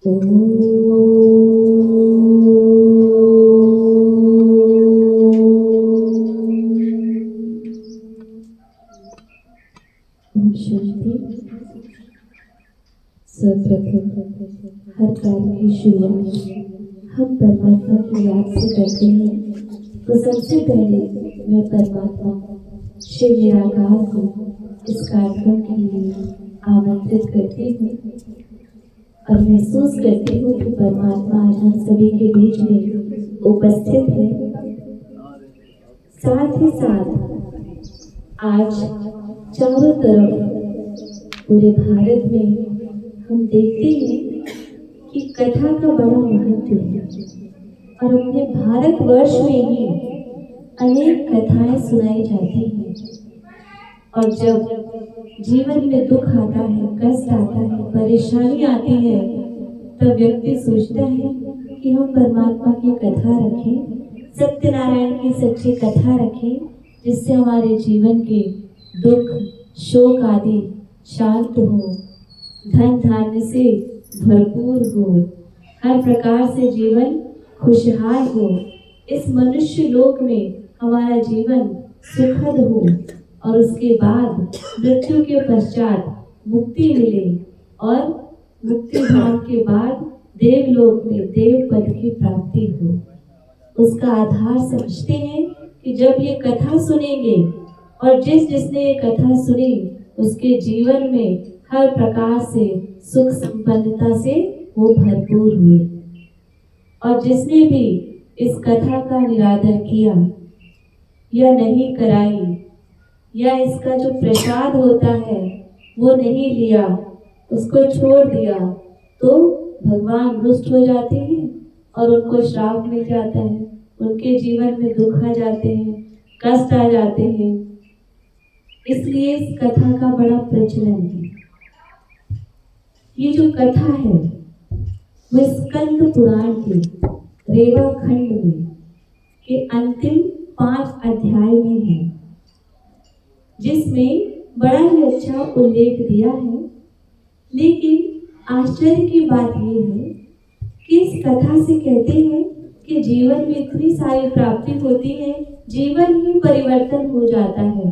शांति। सर्वप्रथम हर कार्य की शुरुआत हम परमात्मा की याद से करते हैं, तो सबसे पहले मैं परमात्मा शिव निराकार को इस कार्यक्रम के लिए आमंत्रित करती हूँ और महसूस करती हूँ कि परमात्मा आज हम सभी के बीच में उपस्थित है। साथ ही साथ आज चारों तरफ पूरे भारत में हम देखते हैं कि कथा का बड़ा महत्व है और अपने भारतवर्ष में ही अनेक कथाएं सुनाई जाती हैं। और जब जीवन में दुख आता है, कष्ट आता है, परेशानी आती है, तब व्यक्ति सोचता है कि हम परमात्मा की कथा रखें, सत्यनारायण की सच्ची कथा रखें, जिससे हमारे जीवन के दुख शोक आदि शांत हो, धन धान्य से भरपूर हो, हर प्रकार से जीवन खुशहाल हो, इस मनुष्य लोक में हमारा जीवन सुखद हो और उसके बाद मृत्यु के पश्चात मुक्ति मिले और मुक्ति धाम के बाद देवलोक में देव पद की प्राप्ति हो। उसका आधार समझते हैं कि जब ये कथा सुनेंगे और जिसने ये कथा सुनी उसके जीवन में हर प्रकार से सुख संपन्नता से वो भरपूर हुए। और जिसने भी इस कथा का निरादर किया या नहीं कराई या इसका जो प्रसाद होता है वो नहीं लिया, उसको छोड़ दिया, तो भगवान रुष्ट हो जाते हैं और उनको श्राप मिल जाता है, उनके जीवन में दुख आ जाते हैं, कष्ट आ जाते हैं। इसलिए इस कथा का बड़ा प्रचलन है। ये जो कथा है वो स्कंद पुराण के रेवा खंड में के अंतिम 5 अध्याय में है, जिसमें बड़ा ही अच्छा उल्लेख दिया है। लेकिन आश्चर्य की बात ये है कि इस कथा से कहते हैं कि जीवन में इतनी सारी प्राप्ति होती है, जीवन ही परिवर्तन हो जाता है।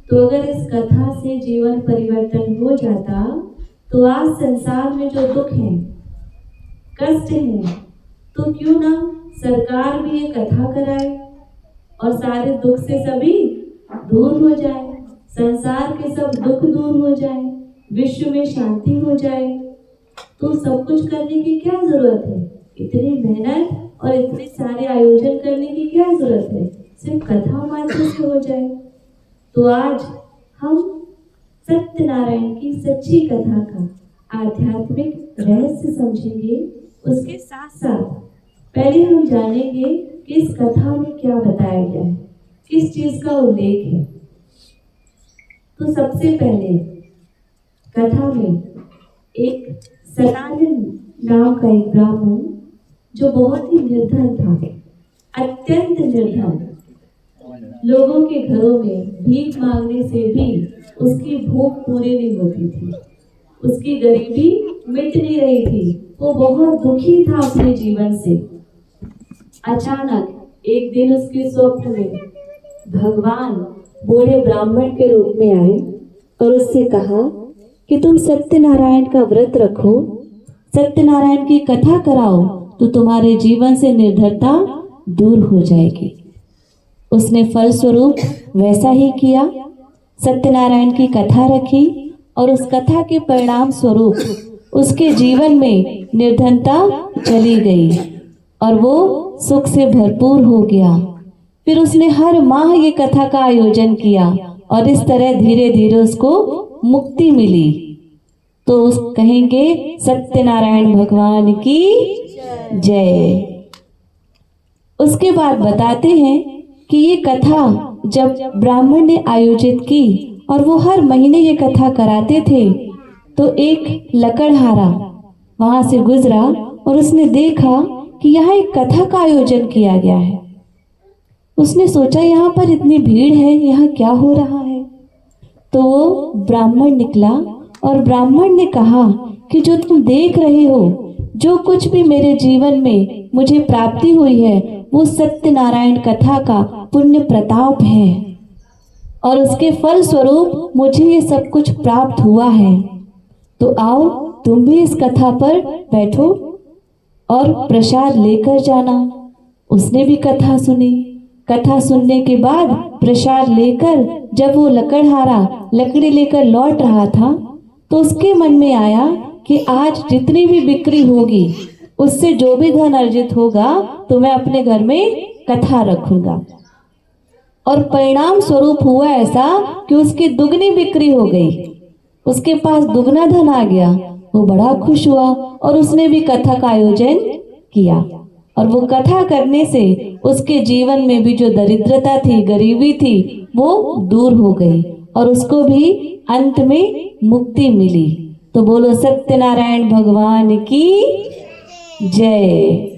तो अगर इस कथा से जीवन परिवर्तन हो जाता तो आज संसार में जो दुख है, कष्ट है, तो क्यों ना सरकार भी ये कथा कराए और सारे दुख से सभी दूर हो जाए, संसार के सब दुख दूर हो जाए, विश्व में शांति हो जाए। तो सब कुछ करने की क्या जरूरत है? इतनी मेहनत और इतने सारे आयोजन करने की क्या जरूरत है? सिर्फ कथा मात्र से हो जाए। तो आज हम सत्यनारायण की सच्ची कथा का आध्यात्मिक रहस्य समझेंगे। उसके साथ साथ पहले हम जानेंगे कि इस कथा में क्या बताया गया है, किस चीज का उल्लेख है। तो सबसे पहले कथा में एक सनातन नाम का एक ब्राह्मण जो बहुत ही निर्धन था, अत्यंत निर्धन, लोगों के घरों में भीख मांगने से भी उसकी भूख पूरी नहीं होती थी, उसकी गरीबी मिट नहीं रही थी, वो बहुत दुखी था अपने जीवन से। अचानक एक दिन उसके स्वप्न में भगवान बूढ़े ब्राह्मण के रूप में आए और उससे कहा कि तुम सत्यनारायण का व्रत रखो, सत्यनारायण की कथा कराओ, तो तुम्हारे जीवन से निर्धनता दूर हो जाएगी। उसने फलस्वरूप वैसा ही किया, सत्यनारायण की कथा रखी और उस कथा के परिणाम स्वरूप उसके जीवन में निर्धनता चली गई और वो सुख से भरपूर हो गया। फिर उसने हर माह ये कथा का आयोजन किया और इस तरह धीरे धीरे उसको मुक्ति मिली। तो उस कहेंगे सत्यनारायण भगवान की जय। उसके बाद बताते हैं कि ये कथा जब ब्राह्मण ने आयोजित की और वो हर महीने ये कथा कराते थे, तो एक लकड़हारा वहां से गुजरा और उसने देखा कि यहाँ एक कथा का आयोजन किया गया है। उसने सोचा यहाँ पर इतनी भीड़ है, यहाँ क्या हो रहा है। तो वो ब्राह्मण निकला और ब्राह्मण ने कहा कि जो तुम देख रहे हो जो कुछ भी मेरे जीवन में मुझे प्राप्ति हुई है वो सत्यनारायण कथा का पुण्य प्रताप है और उसके फल स्वरूप मुझे ये सब कुछ प्राप्त हुआ है। तो आओ तुम भी इस कथा पर बैठो और प्रसाद लेकर जाना। उसने भी कथा सुनी। कथा सुनने के बाद प्रसाद लेकर जब वो लकड़हारा लकड़ी लेकर लौट रहा था तो उसके मन में आया कि आज जितनी भी बिक्री होगी उससे जो भी धन अर्जित होगा तो मैं अपने घर में कथा रखूंगा। और परिणाम स्वरूप हुआ ऐसा कि उसकी दुगनी बिक्री हो गई, उसके पास दुगना धन आ गया। वो बड़ा खुश हुआ और उसने भी कथा का आयोजन किया और वो कथा करने से उसके जीवन में भी जो दरिद्रता थी, गरीबी थी, वो दूर हो गई और उसको भी अंत में मुक्ति मिली। तो बोलो सत्यनारायण भगवान की जय।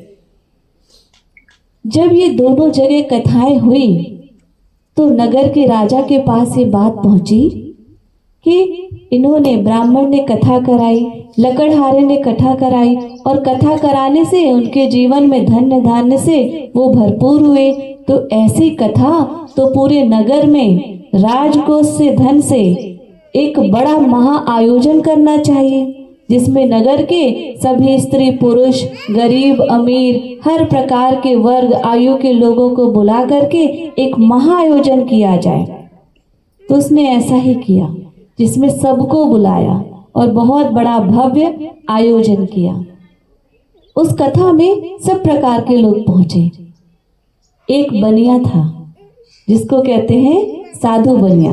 जब ये दोनों जगह कथाएं हुई तो नगर के राजा के पास ये बात पहुंची कि इन्होंने, ब्राह्मण ने कथा कराई, लकड़हारे ने कथा कराई और कथा कराने से उनके जीवन में धन्य धान्य से वो भरपूर हुए। तो ऐसी कथा तो पूरे नगर में राजकोष से धन से एक बड़ा महा आयोजन करना चाहिए जिसमें नगर के सभी स्त्री पुरुष, गरीब अमीर, हर प्रकार के वर्ग आयु के लोगों को बुला करके एक महा आयोजन किया जाए। तो उसने ऐसा ही किया जिसमें सबको बुलाया और बहुत बड़ा भव्य आयोजन किया। उस कथा में सब प्रकार के लोग पहुंचे। एक बनिया था जिसको कहते हैं साधु बनिया।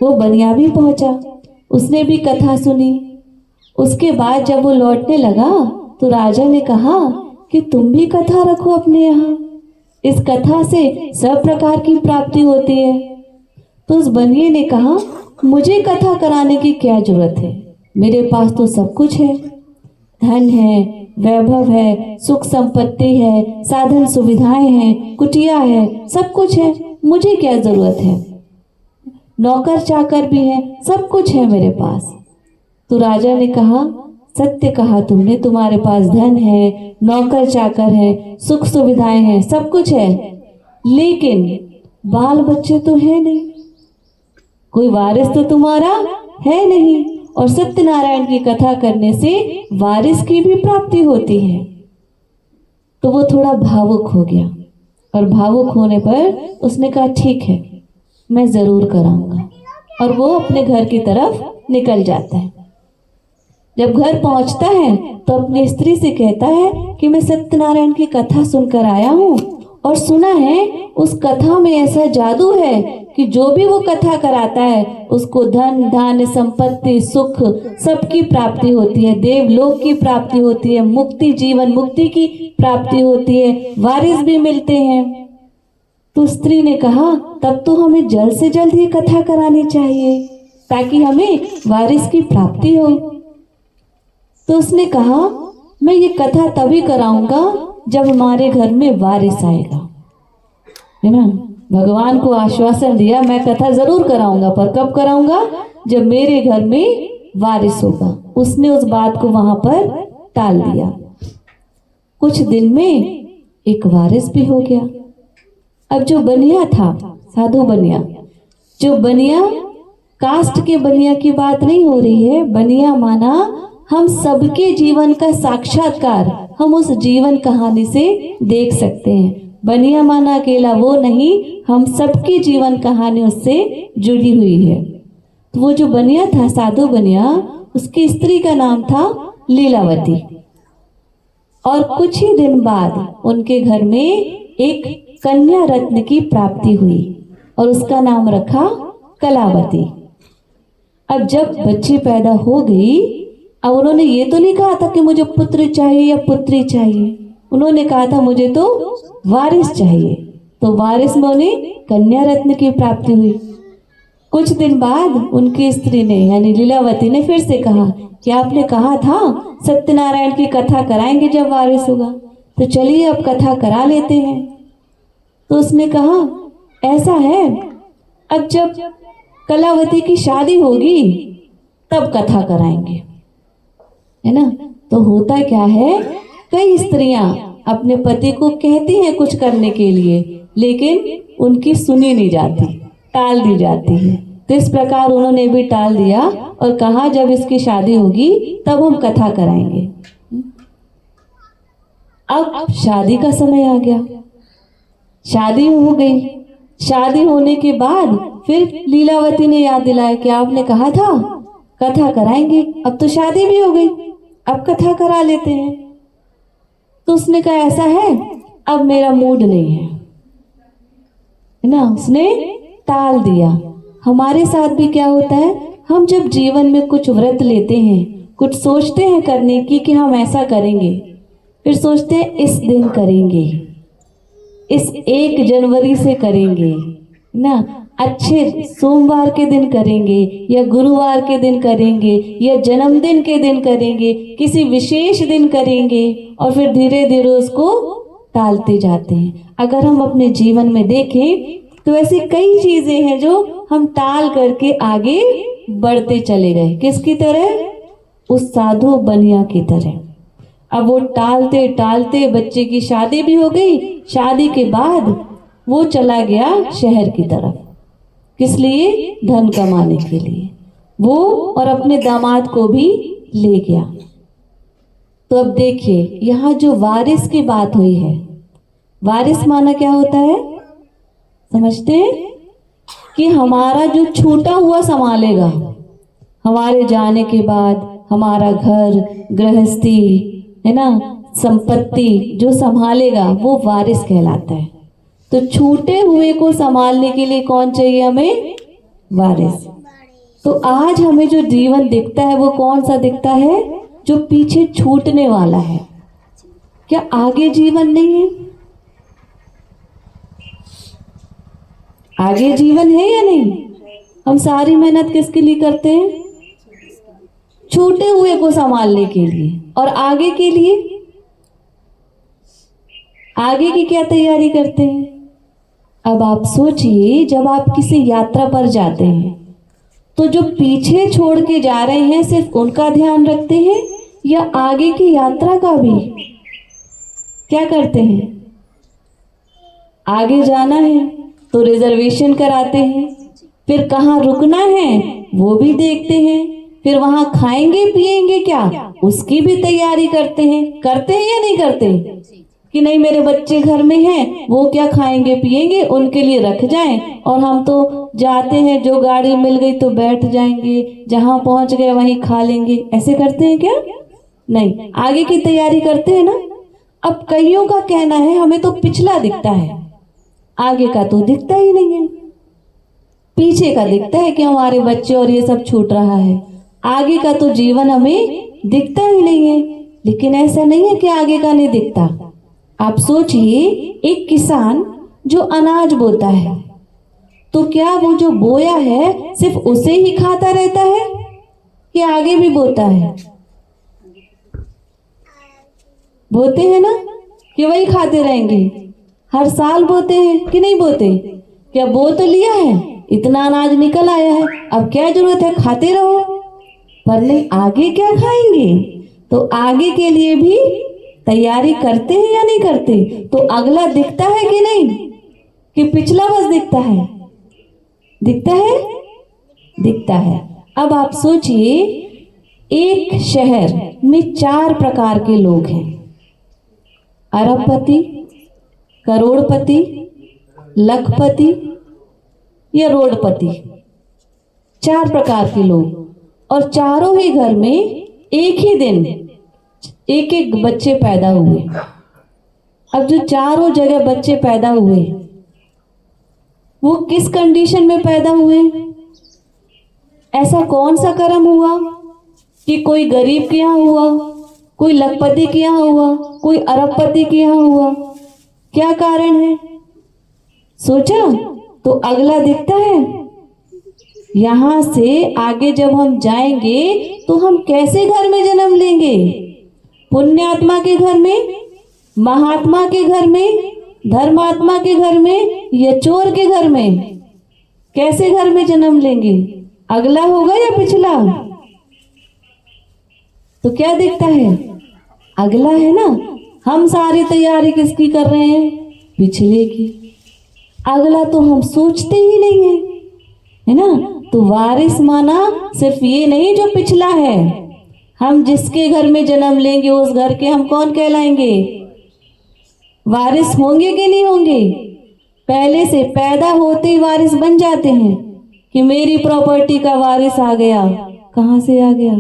वो बनिया भी पहुंचा, उसने भी कथा सुनी। उसके बाद जब वो लौटने लगा तो राजा ने कहा कि तुम भी कथा रखो अपने यहाँ, इस कथा से सब प्रकार की प्राप्ति होती है। तो उस बनिए ने कहा मुझे कथा कराने की क्या जरूरत है, मेरे पास तो सब कुछ है, धन है, वैभव है, सुख संपत्ति है, साधन सुविधाएं हैं, कुटिया है, सब कुछ है, मुझे क्या जरूरत है, नौकर चाकर भी है, सब कुछ है मेरे पास। तो राजा ने कहा सत्य कहा तुमने, तुम्हारे पास धन है, नौकर चाकर है, सुख सुविधाएं हैं, सब कुछ है, लेकिन बाल बच्चे तो है नहीं, कोई वारिस तो तुम्हारा है नहीं। और सत्यनारायण की कथा करने से वारिस की भी प्राप्ति होती है। तो वो थोड़ा भावुक हो गया और भावुक होने पर उसने कहा ठीक है मैं जरूर कराऊंगा, और वो अपने घर की तरफ निकल जाता है। जब घर पहुंचता है तो अपनी स्त्री से कहता है कि मैं सत्यनारायण की कथा सुनकर आया हूँ और सुना है उस कथा में ऐसा जादू है कि जो भी वो कथा कराता है उसको धन धान्य संपत्ति सुख सबकी प्राप्ति होती है, देवलोक की प्राप्ति होती है, मुक्ति जीवन मुक्ति की प्राप्ति होती है, वारिस भी मिलते हैं। तो स्त्री ने कहा तब तो हमें जल्द से जल्द ये कथा करानी चाहिए ताकि हमें वारिस की प्राप्ति हो। तो उसने कहा मैं ये कथा तभी कराऊंगा जब हमारे घर में वारिस आएगा, है ना। भगवान को आश्वासन दिया मैं कथा जरूर कराऊंगा, पर कब कराऊंगा, जब मेरे घर में वारिस होगा। उसने उस बात को वहां पर टाल दिया। कुछ दिन में एक वारिस भी हो गया। अब जो बनिया था, साधु बनिया, जो बनिया, कास्ट के बनिया की बात नहीं हो रही है, बनिया माना हम सबके जीवन का साक्षात्कार हम उस जीवन कहानी से देख सकते हैं। बनिया माना अकेला वो नहीं, हम सबकी जीवन कहानी उससे जुड़ी हुई है। तो वो जो बनिया था, साधु बनिया, उसकी स्त्री का नाम था लीलावती। और कुछ ही दिन बाद उनके घर में एक कन्या रत्न की प्राप्ति हुई और उसका नाम रखा कलावती। अब जब बच्ची पैदा हो गई, अब उन्होंने ये तो नहीं कहा था कि मुझे पुत्र चाहिए या पुत्री चाहिए, उन्होंने कहा था मुझे तो वारिस चाहिए। तो वारिस में उन्हें कन्या रत्न की प्राप्ति हुई। कुछ दिन बाद उनकी स्त्री ने यानी लीलावती ने फिर से कहा कि आपने कहा था सत्यनारायण की कथा कराएंगे जब वारिस होगा, तो चलिए अब कथा करा लेते हैं। तो उसने कहा ऐसा है, अब जब कलावती की शादी होगी तब कथा कराएंगे, है ना। तो होता क्या है, कई स्त्रियां अपने पति को कहती हैं कुछ करने के लिए, लेकिन उनकी सुनी नहीं जाती, टाल दी जाती है। तो इस प्रकार उन्होंने भी टाल दिया और कहा जब इसकी शादी होगी तब हम कथा कराएंगे। अब शादी का समय आ गया, शादी हो गई। शादी होने के बाद फिर लीलावती ने याद दिलाया कि आपने कहा था कथा कराएंगे, अब तो शादी भी हो गई, अब कथा करा लेते हैं। तो उसने कहा ऐसा है, अब मेरा मूड नहीं है ना, उसने टाल दिया। हमारे साथ भी क्या होता है, हम जब जीवन में कुछ व्रत लेते हैं, कुछ सोचते हैं करने की कि हम ऐसा करेंगे, फिर सोचते हैं इस दिन करेंगे, इस 1 जनवरी से करेंगे ना, अच्छे सोमवार के दिन करेंगे या गुरुवार के दिन करेंगे या जन्मदिन के दिन करेंगे, किसी विशेष दिन करेंगे, और फिर धीरे धीरे उसको टालते जाते हैं। अगर हम अपने जीवन में देखें तो ऐसी कई चीजें हैं जो हम टाल करके आगे बढ़ते चले गए। किसकी तरह? उस साधु बनिया की तरह। अब वो टालते टालते बच्चे की शादी भी हो गई। शादी के बाद वो चला गया शहर की तरफ। किस लिए? धन कमाने के लिए। वो और अपने दामाद को भी ले गया। तो अब देखिए यहाँ जो वारिस की बात हुई है, वारिस माना क्या होता है समझते हैं? कि हमारा जो छूटा हुआ संभालेगा, हमारे जाने के बाद हमारा घर गृहस्थी है ना, संपत्ति जो संभालेगा वो वारिस कहलाता है। तो छूटे हुए को संभालने के लिए कौन चाहिए हमें? वारिस। तो आज हमें जो जीवन दिखता है वो कौन सा दिखता है? जो पीछे छूटने वाला है। क्या आगे जीवन नहीं है? आगे जीवन है या नहीं? हम सारी मेहनत किसके लिए करते हैं? छूटे हुए को संभालने के लिए। और आगे के लिए? आगे की क्या तैयारी करते हैं? अब आप सोचिए, जब आप किसी यात्रा पर जाते हैं तो जो पीछे छोड़ के जा रहे हैं सिर्फ उनका ध्यान रखते हैं या आगे की यात्रा का भी? क्या करते हैं? आगे जाना है तो रिजर्वेशन कराते हैं, फिर कहाँ रुकना है वो भी देखते हैं, फिर वहां खाएंगे पिएंगे क्या उसकी भी तैयारी करते हैं। करते हैं या नहीं करते? कि नहीं मेरे बच्चे घर में हैं, वो क्या खाएंगे पिएंगे, उनके लिए रख जाएं, और हम तो जाते हैं जो गाड़ी मिल गई तो बैठ जाएंगे, जहां पहुंच गए वहीं खा लेंगे। ऐसे करते हैं क्या? नहीं, आगे की तैयारी करते हैं ना। अब कईयों का कहना है हमें तो पिछला दिखता है, आगे का तो दिखता ही नहीं है। पीछे का दिखता है कि हमारे बच्चे और ये सब छूट रहा है, आगे का तो जीवन हमें दिखता ही नहीं है। लेकिन ऐसा नहीं है कि आगे का नहीं दिखता। आप सोचिए, एक किसान जो अनाज बोता है तो क्या वो जो बोया है सिर्फ उसे ही खाता रहता है कि आगे भी बोता है? बोते हैं ना, कि वही खाते रहेंगे? हर साल बोते हैं कि नहीं बोते? क्या बो तो लिया है, इतना अनाज निकल आया है, अब क्या जरूरत है, खाते रहो। पर नहीं, आगे क्या खाएंगे? तो आगे के लिए भी तैयारी करते हैं या नहीं करते? तो अगला दिखता है कि नहीं, कि पिछला बस दिखता है? दिखता है, दिखता है। अब आप सोचिए, एक शहर में 4 प्रकार के लोग हैं। अरबपति, करोड़पति, लखपति या रोडपति। 4 प्रकार के लोग, और चारों ही घर में एक ही दिन एक एक बच्चे पैदा हुए। अब जो चारों जगह बच्चे पैदा हुए वो किस कंडीशन में पैदा हुए? ऐसा कौन सा कर्म हुआ कि कोई गरीब के यहाँ हुआ, कोई लखपति के यहाँ हुआ, कोई अरबपति के यहाँ हुआ? क्या कारण है? सोचा तो अगला दिखता है। यहां से आगे जब हम जाएंगे तो हम कैसे घर में जन्म लेंगे? पुण्यात्मा के घर में, महात्मा के घर में, धर्मात्मा के घर में या चोर के घर में? कैसे घर में जन्म लेंगे? अगला होगा या पिछला? तो क्या दिखता है? अगला है ना, हम सारी तैयारी किसकी कर रहे हैं? पिछले की। अगला तो हम सोचते ही नहीं है ना। तो वारिस माना सिर्फ ये नहीं जो पिछला है, हम जिसके घर में जन्म लेंगे उस घर के हम कौन कहलाएंगे? वारिस होंगे कि नहीं होंगे? पहले से पैदा होते ही वारिस बन जाते हैं कि मेरी प्रॉपर्टी का वारिस आ गया। कहां से आ गया?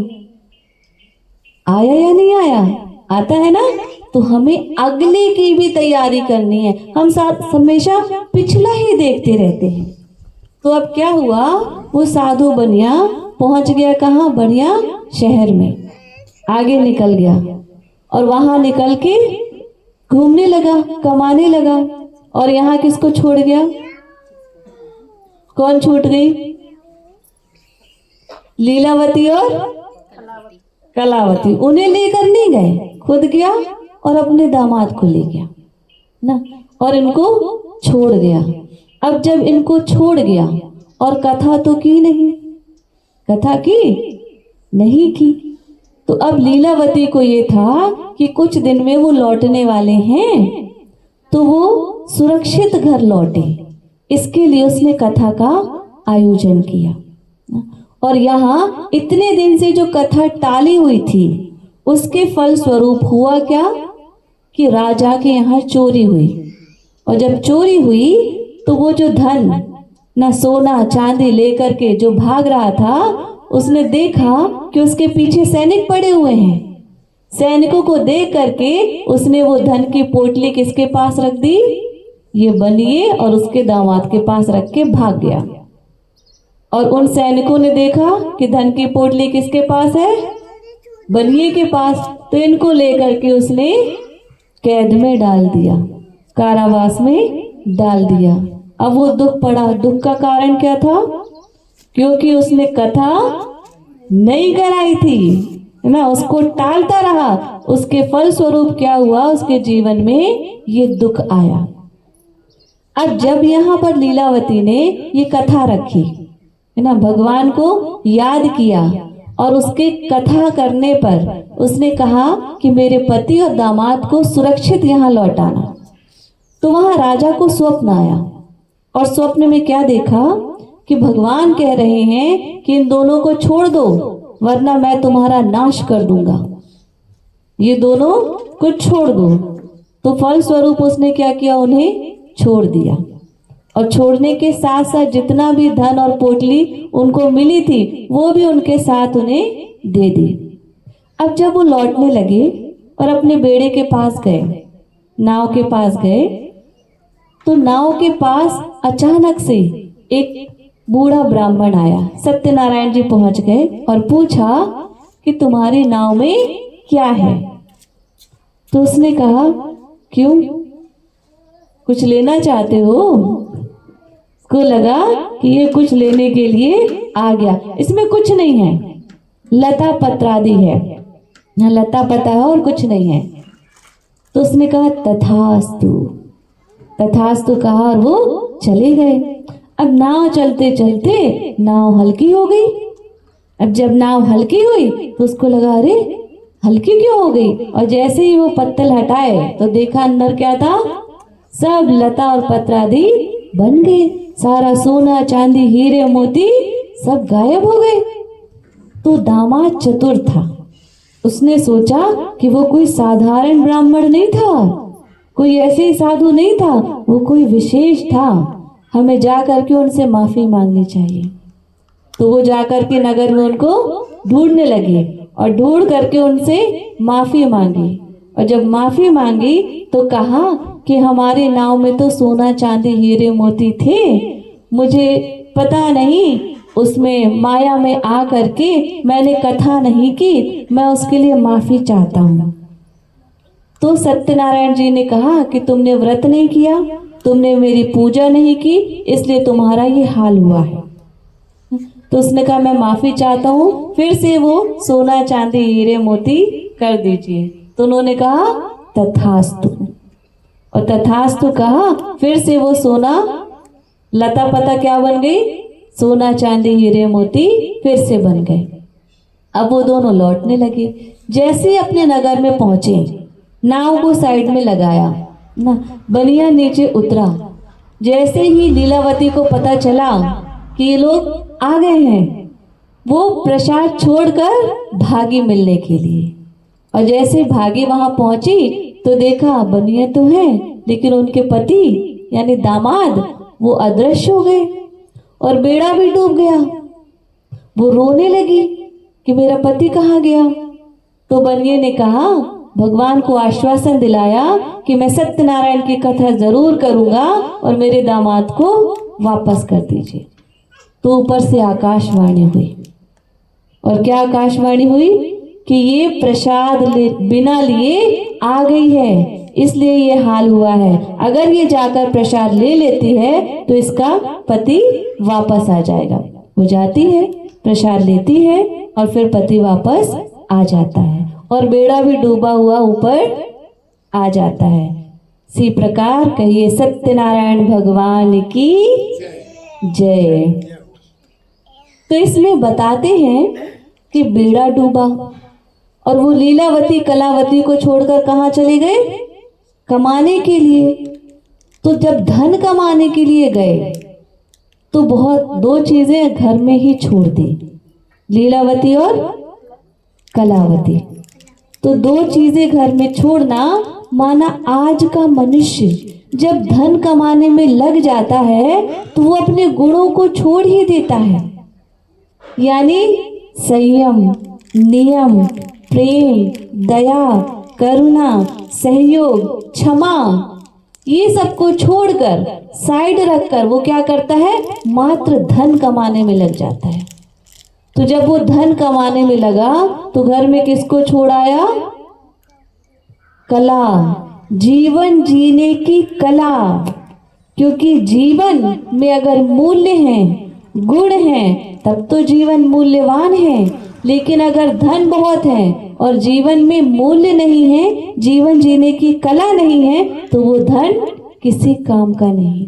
आया या नहीं आया? आता है ना। तो हमें अगले की भी तैयारी करनी है। हम साथ हमेशा पिछला ही देखते रहते हैं। तो अब क्या हुआ, वो साधु बनिया पहुंच गया कहाँ? बढ़िया शहर में। आगे निकल गया और वहां निकल के घूमने लगा, कमाने लगा। और यहाँ किसको छोड़ गया? कौन छूट गई? लीलावती और कलावती। उन्हें लेकर नहीं गए, खुद गया और अपने दामाद को ले गया ना, और इनको छोड़ गया। अब जब इनको छोड़ गया और कथा तो की नहीं, कथा की नहीं की, तो अब लीलावती को ये था कि कुछ दिन में वो लौटने वाले हैं, तो वो सुरक्षित घर लौटे, इसके लिए उसने कथा का आयोजन किया। और यहाँ इतने दिन से जो कथा टाली हुई थी उसके फल स्वरूप हुआ क्या कि राजा के यहाँ चोरी हुई। और जब चोरी हुई तो वो जो धन ना सोना चांदी लेकर के जो भाग रहा था, उसने देखा कि उसके पीछे सैनिक पड़े हुए हैं। सैनिकों को देख करके उसने वो धन की पोटली किसके पास रख दी? ये बनिए और उसके दामाद के पास रख के भाग गया। और उन सैनिकों ने देखा कि धन की पोटली किसके पास है? बनिए के पास। तो इनको लेकर के उसने कैद में डाल दिया, कारावास में डाल दिया। अब वो दुख पड़ा। दुख का कारण क्या था? क्योंकि उसने कथा नहीं कराई थी, है ना, उसको टालता रहा। उसके फल स्वरूप क्या हुआ? उसके जीवन में ये दुख आया। अब जब यहाँ पर लीलावती ने ये कथा रखी, है ना, भगवान को याद किया और उसके कथा करने पर उसने कहा कि मेरे पति और दामाद को सुरक्षित यहाँ लौटाना। तो वहां राजा को स्वप्न आया और स्वप्न में क्या देखा कि भगवान कह रहे हैं कि इन दोनों को छोड़ दो वरना मैं तुम्हारा नाश कर दूंगा, ये दोनों को छोड़ दो। तो फल स्वरूप उसने क्या किया? उन्हें छोड़ दिया। और छोड़ने के साथ साथ जितना भी धन और पोटली उनको मिली थी वो भी उनके साथ उन्हें दे दी। अब जब वो लौटने लगे और अपने बेड़े के पास गए, नाव के पास गए, तो नाव के पास अचानक से एक बूढ़ा ब्राह्मण आया। सत्यनारायण जी पहुंच गए और पूछा कि तुम्हारी नाव में क्या है? तो उसने कहा क्यों, कुछ लेना चाहते हो? को लगा कि ये कुछ लेने के लिए आ गया। इसमें कुछ नहीं है, लता पत्रादि है, लता पता है और कुछ नहीं है। तो उसने कहा तथास्तु, तथास्तु कहा और वो चले गए। अब नाव चलते चलते नाव हल्की हो गई। अब जब नाव हल्की हुई तो उसको लगा अरे हल्की क्यों हो गई? और जैसे ही वो पत्तल हटाए तो देखा अंदर क्या था? सब लता और पत्रादि बन गए। सारा सोना चांदी हीरे मोती सब गायब हो गए। तो दामाद चतुर था, उसने सोचा कि वो कोई साधारण ब्राह्मण नहीं था, कोई ऐसे ही साधु नहीं था, वो कोई विशेष था, हमें जा करके उनसे माफी मांगनी चाहिए। तो वो जाकर के नगर में उनको ढूंढने लगे और ढूंढ करके उनसे माफी मांगी। और जब माफी मांगी तो कहा कि हमारी नाव में तो सोना चांदी हीरे मोती थे, मुझे पता नहीं, उसमें माया में आ करके मैंने कथा नहीं की, मैं उसके लिए माफी चाहता हूँ। तो सत्यनारायण जी ने कहा कि तुमने व्रत नहीं किया, तुमने मेरी पूजा नहीं की, इसलिए तुम्हारा ये हाल हुआ है। तो उसने कहा मैं माफी चाहता हूँ, फिर से वो सोना चांदी हीरे मोती कर दीजिए। तो उन्होंने कहा तथास्तु, और तथास्तु कहा, फिर से वो सोना लता पता क्या बन गई? सोना चांदी हीरे मोती फिर से बन गए। अब वो दोनों लौटने लगे। जैसे ही अपने नगर में पहुंचे, नाव को साइड में लगाया ना, बनिया नीचे उतरा। जैसे ही लीलावती को पता चला कि ये लोग आ गए हैं, वो प्रसाद छोड़कर भागी मिलने के लिए। और जैसे भागी वहां पहुंची तो देखा बनिया तो है, लेकिन उनके पति यानी दामाद वो अदृश्य हो गए और बेड़ा भी डूब गया। वो रोने लगी कि मेरा पति कहाँ गया। तो बनिए ने कहा, भगवान को आश्वासन दिलाया कि मैं सत्यनारायण की कथा जरूर करूंगा और मेरे दामाद को वापस कर दीजिए। तो ऊपर से आकाशवाणी हुई। और क्या आकाशवाणी हुई कि ये प्रसाद बिना लिए आ गई है, इसलिए ये हाल हुआ है। अगर ये जाकर प्रसाद ले लेती है तो इसका पति वापस आ जाएगा। वो जाती है, प्रसाद लेती है और फिर पति वापस आ जाता है और बेड़ा भी डूबा हुआ ऊपर आ जाता है। इसी प्रकार कहिए सत्यनारायण भगवान की जय। तो इसमें बताते हैं कि बेड़ा डूबा और वो लीलावती कलावती को छोड़कर कहाँ चले गए? कमाने के लिए। तो जब धन कमाने के लिए गए तो दो चीजें घर में ही छोड़ दी, लीलावती और कलावती। तो दो चीजें घर में छोड़ना माना आज का मनुष्य जब धन कमाने में लग जाता है तो वो अपने गुणों को छोड़ ही देता है। यानी संयम, नियम, प्रेम, दया, करुणा, सहयोग, क्षमा, ये सबको छोड़कर साइड रखकर वो क्या करता है? मात्र धन कमाने में लग जाता है। तो जब वो धन कमाने में लगा तो घर में किसको छोड़ आया? कला, जीवन जीने की कला। क्योंकि जीवन में अगर मूल्य हैं, गुण हैं, तब तो जीवन मूल्यवान है। लेकिन अगर धन बहुत है और जीवन में मूल्य नहीं है, जीवन जीने की कला नहीं है, तो वो धन किसी काम का नहीं।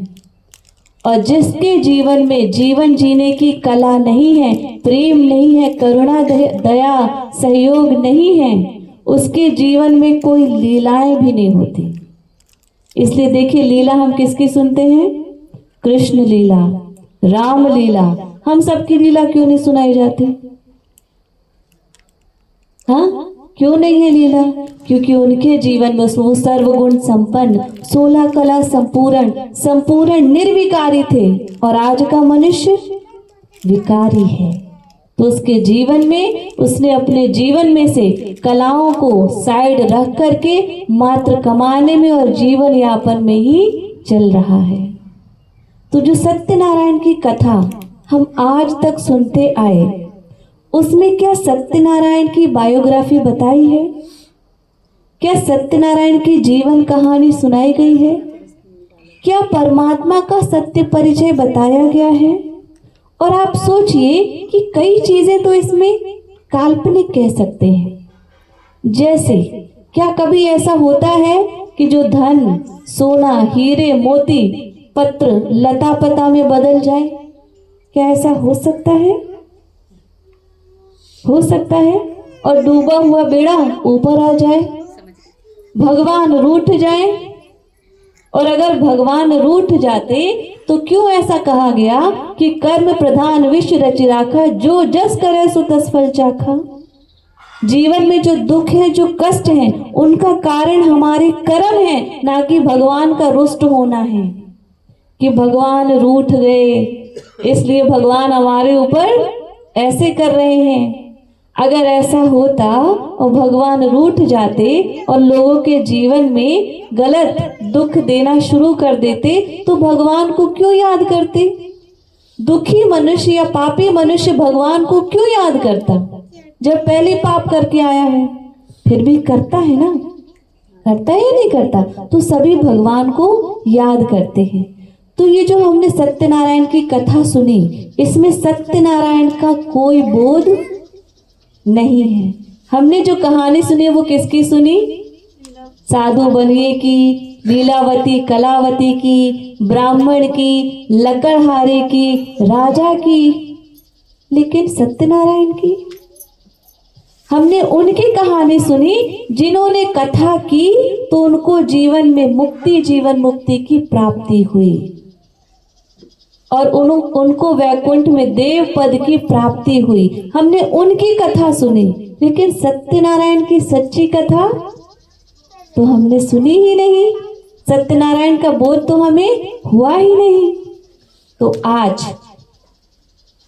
और जिसके जीवन में जीवन जीने की कला नहीं है, प्रेम नहीं है, करुणा, दया, सहयोग नहीं है, उसके जीवन में कोई लीलाएं भी नहीं होती। इसलिए देखिए, लीला हम किसकी सुनते हैं? कृष्ण लीला, राम लीला। हम सबकी लीला क्यों नहीं सुनाई जाती? हाँ, क्यों नहीं है लीला? क्योंकि उनके जीवन में वो सर्वगुण संपन्न, 16 कला संपूर्ण निर्विकारी थे। और आज का मनुष्य विकारी है। तो उसके जीवन में उसने अपने जीवन में से कलाओं को साइड रख करके मात्र कमाने में और जीवन यापन में ही चल रहा है। तो जो सत्यनारायण की कथा हम आज तक सुनते आए, उसमें क्या सत्यनारायण की बायोग्राफी बताई है? क्या सत्यनारायण की जीवन कहानी सुनाई गई है? क्या परमात्मा का सत्य परिचय बताया गया है? और आप सोचिए कि कई चीजें तो इसमें काल्पनिक कह सकते हैं। जैसे क्या कभी ऐसा होता है कि जो धन, सोना, हीरे, मोती, पत्र, लता पता में बदल जाए? क्या ऐसा हो सकता है? हो सकता है। और डूबा हुआ बेड़ा ऊपर आ जाए, भगवान रूठ जाए। और अगर भगवान रूठ जाते तो क्यों ऐसा कहा गया कि कर्म प्रधान विश्व रचि राखा, जो जस करे सो तस फल चाखा। जीवन में जो दुख है, जो कष्ट है, उनका कारण हमारे कर्म है, ना कि भगवान का रुष्ट होना है कि भगवान रूठ गए इसलिए भगवान हमारे ऊपर ऐसे कर रहे हैं। अगर ऐसा होता और भगवान रूठ जाते और लोगों के जीवन में गलत दुख देना शुरू कर देते तो भगवान को क्यों याद करते? दुखी मनुष्य या पापी मनुष्य भगवान को क्यों याद करता? जब पहले पाप करके आया है, फिर भी करता है ना, करता है या नहीं करता? तो सभी भगवान को याद करते हैं। तो ये जो हमने सत्यनारायण की कथा सुनी, इसमें सत्यनारायण का कोई बोध नहीं है। हमने जो कहानी सुनी वो किसकी सुनी? साधु बनिए की, लीलावती कलावती की, ब्राह्मण की, लकड़हारे की, राजा की। लेकिन सत्यनारायण की हमने उनकी कहानी सुनी जिन्होंने कथा की तो उनको जीवन में मुक्ति, जीवन मुक्ति की प्राप्ति हुई और उनको वैकुंठ में देव पद की प्राप्ति हुई। हमने उनकी कथा सुनी, लेकिन सत्यनारायण की सच्ची कथा तो हमने सुनी ही नहीं। सत्यनारायण का बोध तो हमें हुआ ही नहीं। तो आज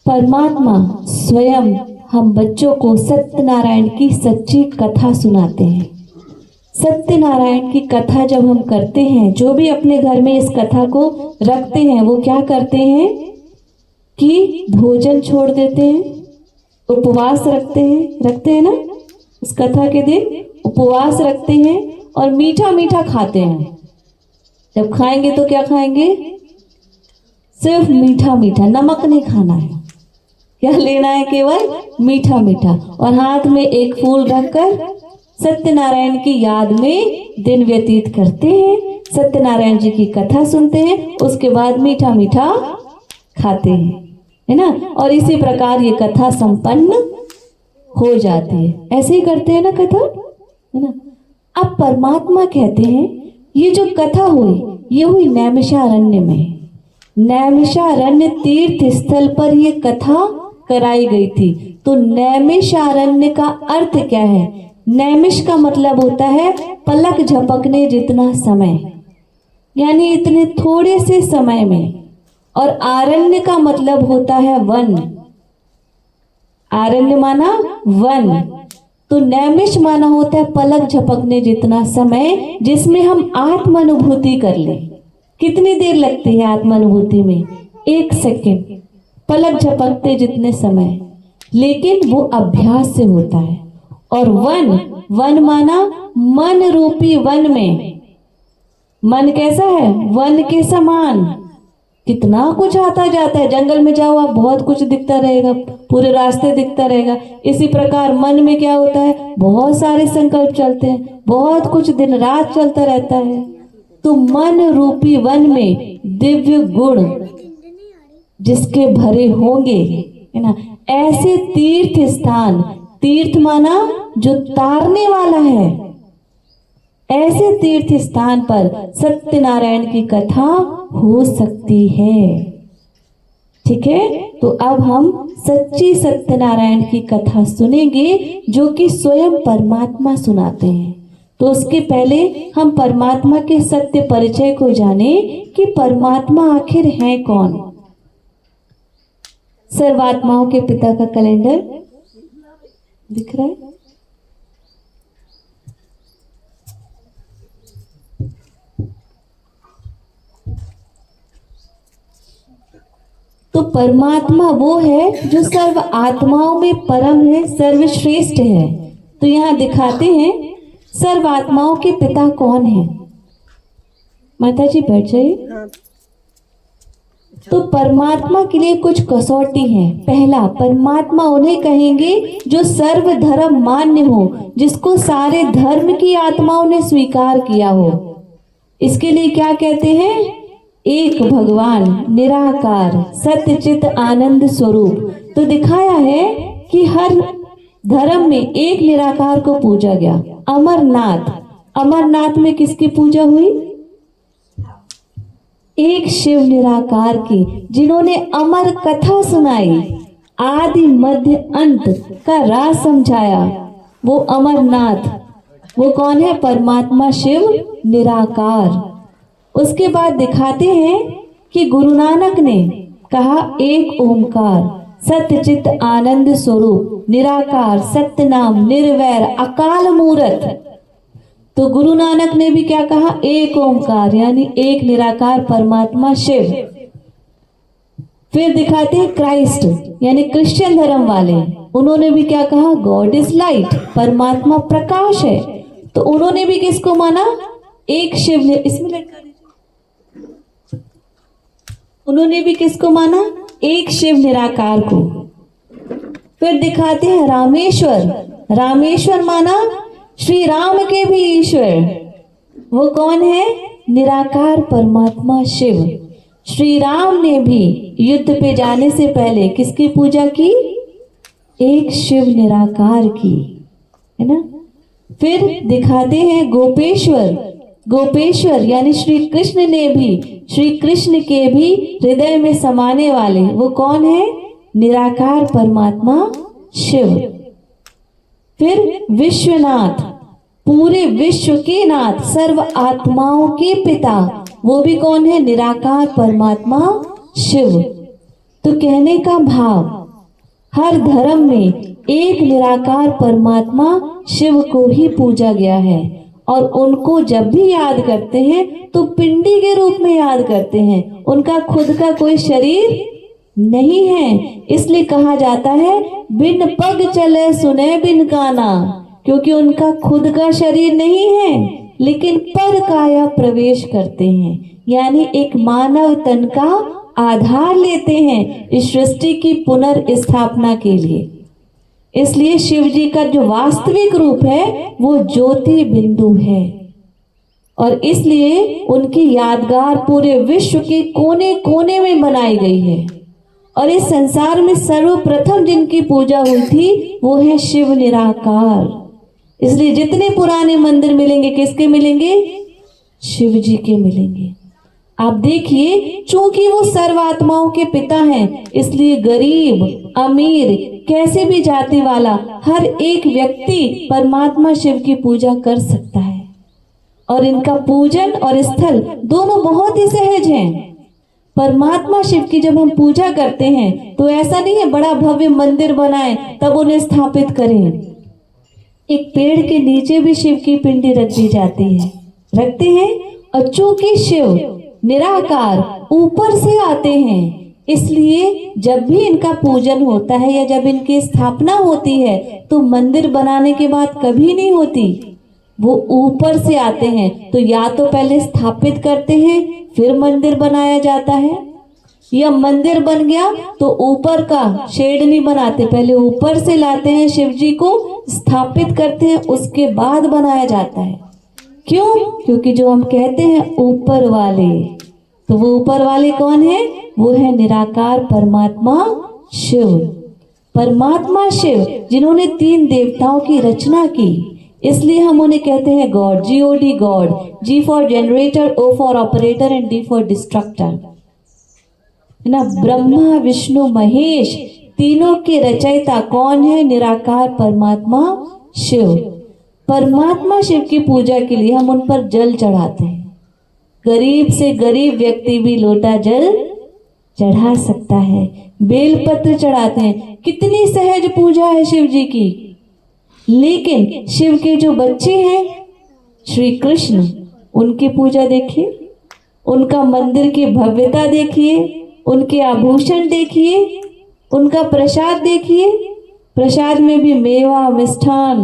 परमात्मा स्वयं हम बच्चों को सत्यनारायण की सच्ची कथा सुनाते हैं। सत्यनारायण की कथा जब हम करते हैं, जो भी अपने घर में इस कथा को रखते हैं, वो क्या करते हैं कि भोजन छोड़ देते हैं, उपवास रखते हैं ना, उस कथा के दिन उपवास रखते हैं और मीठा मीठा खाते हैं। जब खाएंगे तो क्या खाएंगे? सिर्फ मीठा मीठा, नमक नहीं खाना है। क्या लेना है? केवल मीठा मीठा। और हाथ में एक फूल रखकर सत्यनारायण की याद में दिन व्यतीत करते हैं, सत्यनारायण जी की कथा सुनते हैं, उसके बाद मीठा मीठा खाते हैं, है ना। और इसी प्रकार ये कथा संपन्न हो जाती है। ऐसे ही करते हैं ना कथा, है ना। अब परमात्मा कहते हैं ये जो कथा हुई ये हुई नैमिषारण्य में। नैमिषारण्य तीर्थ स्थल पर ये कथा कराई गई थी। तो नैमिषारण्य का अर्थ क्या है? नैमिष का मतलब होता है पलक झपकने जितना समय, यानी इतने थोड़े से समय में। और आरण्य का मतलब होता है वन। आरण्य माना वन, तो नैमिष माना होता है पलक झपकने जितना समय, जिसमें हम आत्मानुभूति कर लें। कितनी देर लगती है आत्मानुभूति में? 1 सेकंड, पलक झपकते जितने समय, लेकिन वो अभ्यास से होता है। और वन माना मन रूपी वन में। मन कैसा है? वन के समान। कितना कुछ आता जाता है। जंगल में जाओ आप, बहुत कुछ दिखता रहेगा, पूरे रास्ते दिखता रहेगा। इसी प्रकार मन में क्या होता है? बहुत सारे संकल्प चलते हैं, बहुत कुछ दिन रात चलता रहता है। तो मन रूपी वन में दिव्य गुण जिसके भरे होंगे, है ना, ऐसे तीर्थ स्थान, तीर्थ माना जो तारने वाला है, ऐसे तीर्थ स्थान पर सत्यनारायण की कथा हो सकती है। ठीक है, तो अब हम सच्ची सत्यनारायण की कथा सुनेंगे जो कि स्वयं परमात्मा सुनाते हैं। तो उसके पहले हम परमात्मा के सत्य परिचय को जाने कि परमात्मा आखिर है कौन। सर्वात्माओं के पिता का कैलेंडर दिख रहा है? तो परमात्मा वो है जो सर्व आत्माओं में परम है, सर्वश्रेष्ठ है। तो यहाँ दिखाते हैं सर्व आत्माओं के पिता कौन है। माता जी बैठ जाइए। तो परमात्मा के लिए कुछ कसौटी है। पहला, परमात्मा उन्हें कहेंगे जो सर्व धर्म मान्य हो, जिसको सारे धर्म की आत्माओं ने स्वीकार किया हो। इसके लिए क्या कहते हैं? एक भगवान, निराकार, सत्यचित आनंद स्वरूप। तो दिखाया है कि हर धर्म में एक निराकार को पूजा गया। अमरनाथ, अमरनाथ में किसकी पूजा हुई? एक शिव निराकार की, जिन्होंने अमर कथा सुनाई, आदि मध्य अंत का राज समझाया, वो अमरनाथ। वो कौन है? परमात्मा शिव निराकार। उसके बाद दिखाते हैं कि गुरु नानक ने कहा एक ओमकार, सत्यचित आनंद स्वरूप, निराकार, सत्यनाम, निर्वैर, अकाल मूरत। तो गुरु नानक ने भी क्या कहा? एक ओमकार, यानी एक निराकार परमात्मा शिव। फिर दिखाते हैं क्राइस्ट, यानी क्रिश्चियन धर्म वाले, उन्होंने भी क्या कहा? गॉड इज लाइट, परमात्मा प्रकाश है। तो उन्होंने भी किसको माना? एक शिव ने, इसमें लटका दीजिए। उन्होंने भी किसको माना? एक शिव निराकार को। फिर दिखाते हैं रामेश्वर, रामेश्वर माना श्री राम के भी ईश्वर। वो कौन है? निराकार परमात्मा शिव। श्री राम ने भी युद्ध पे जाने से पहले किसकी पूजा की? एक शिव निराकार की। है ना। फिर दिखाते हैं गोपेश्वर। गोपेश्वर यानी श्री कृष्ण ने भी, श्री कृष्ण के भी हृदय में समाने वाले वो कौन है? निराकार परमात्मा शिव। फिर विश्वनाथ, पूरे विश्व के नाथ, सर्व आत्माओं के पिता, वो भी कौन है? निराकार परमात्मा शिव। तो कहने का भाव, हर धर्म में एक निराकार परमात्मा शिव को ही पूजा गया है और उनको जब भी याद करते हैं तो पिंडी के रूप में याद करते हैं। उनका खुद का कोई शरीर नहीं है। इसलिए कहा जाता है बिन पग चले सुने बिन काना, क्योंकि उनका खुद का शरीर नहीं है लेकिन पर काया प्रवेश करते हैं, यानी एक मानव तन का आधार लेते हैं इस सृष्टि की पुनर्स्थापना के लिए। इसलिए शिव जी का जो वास्तविक रूप है वो ज्योति बिंदु है और इसलिए उनकी यादगार पूरे विश्व के कोने कोने में बनाई गई है। और इस संसार में सर्वप्रथम जिनकी पूजा हुई थी वो है शिव निराकार। इसलिए जितने पुराने मंदिर मिलेंगे किसके मिलेंगे? शिव जी के मिलेंगे। आप देखिए, चूंकि वो सर्वात्माओं के पिता हैं, इसलिए गरीब अमीर कैसे भी जाति वाला हर एक व्यक्ति परमात्मा शिव की पूजा कर सकता है। और इनका पूजन और स्थल दोनों बहुत ही सहज हैं। परमात्मा शिव की जब हम पूजा करते हैं तो ऐसा नहीं है बड़ा भव्य मंदिर बनाएं तब उन्हें स्थापित करें। एक पेड़ के नीचे भी शिव की पिंडी रख दी जाती है, रखते हैं। और चूंकि शिव निराकार ऊपर से आते हैं, इसलिए जब भी इनका पूजन होता है या जब इनकी स्थापना होती है तो मंदिर बनाने के बाद कभी नहीं होती, वो ऊपर से आते हैं। तो या तो पहले स्थापित करते हैं फिर मंदिर बनाया जाता है, या मंदिर बन गया तो ऊपर का शेड नहीं बनाते, पहले ऊपर से लाते हैं शिव जी को, स्थापित करते हैं, उसके बाद बनाया जाता है। क्यों? क्योंकि जो हम कहते हैं ऊपर वाले, तो वो ऊपर वाले कौन है? वो है निराकार परमात्मा शिव। परमात्मा शिव जिन्होंने 3 देवताओं की रचना की, इसलिए हम उन्हें कहते हैं God. GOD God, G for generator, O for operator and D for destructor, है ना। ब्रह्मा विष्णु महेश तीनों के रचयिता कौन है? निराकार परमात्मा शिव। परमात्मा शिव की पूजा के लिए हम उन पर जल चढ़ाते हैं। गरीब से गरीब व्यक्ति भी लोटा जल चढ़ा सकता है, बेलपत्र चढ़ाते हैं। कितनी सहज पूजा है शिव जी की। लेकिन शिव के जो बच्चे हैं श्री कृष्ण, उनकी पूजा देखिए, उनका मंदिर की भव्यता देखिए, उनके आभूषण देखिए, उनका प्रसाद देखिए। प्रसाद में भी मेवा मिष्ठान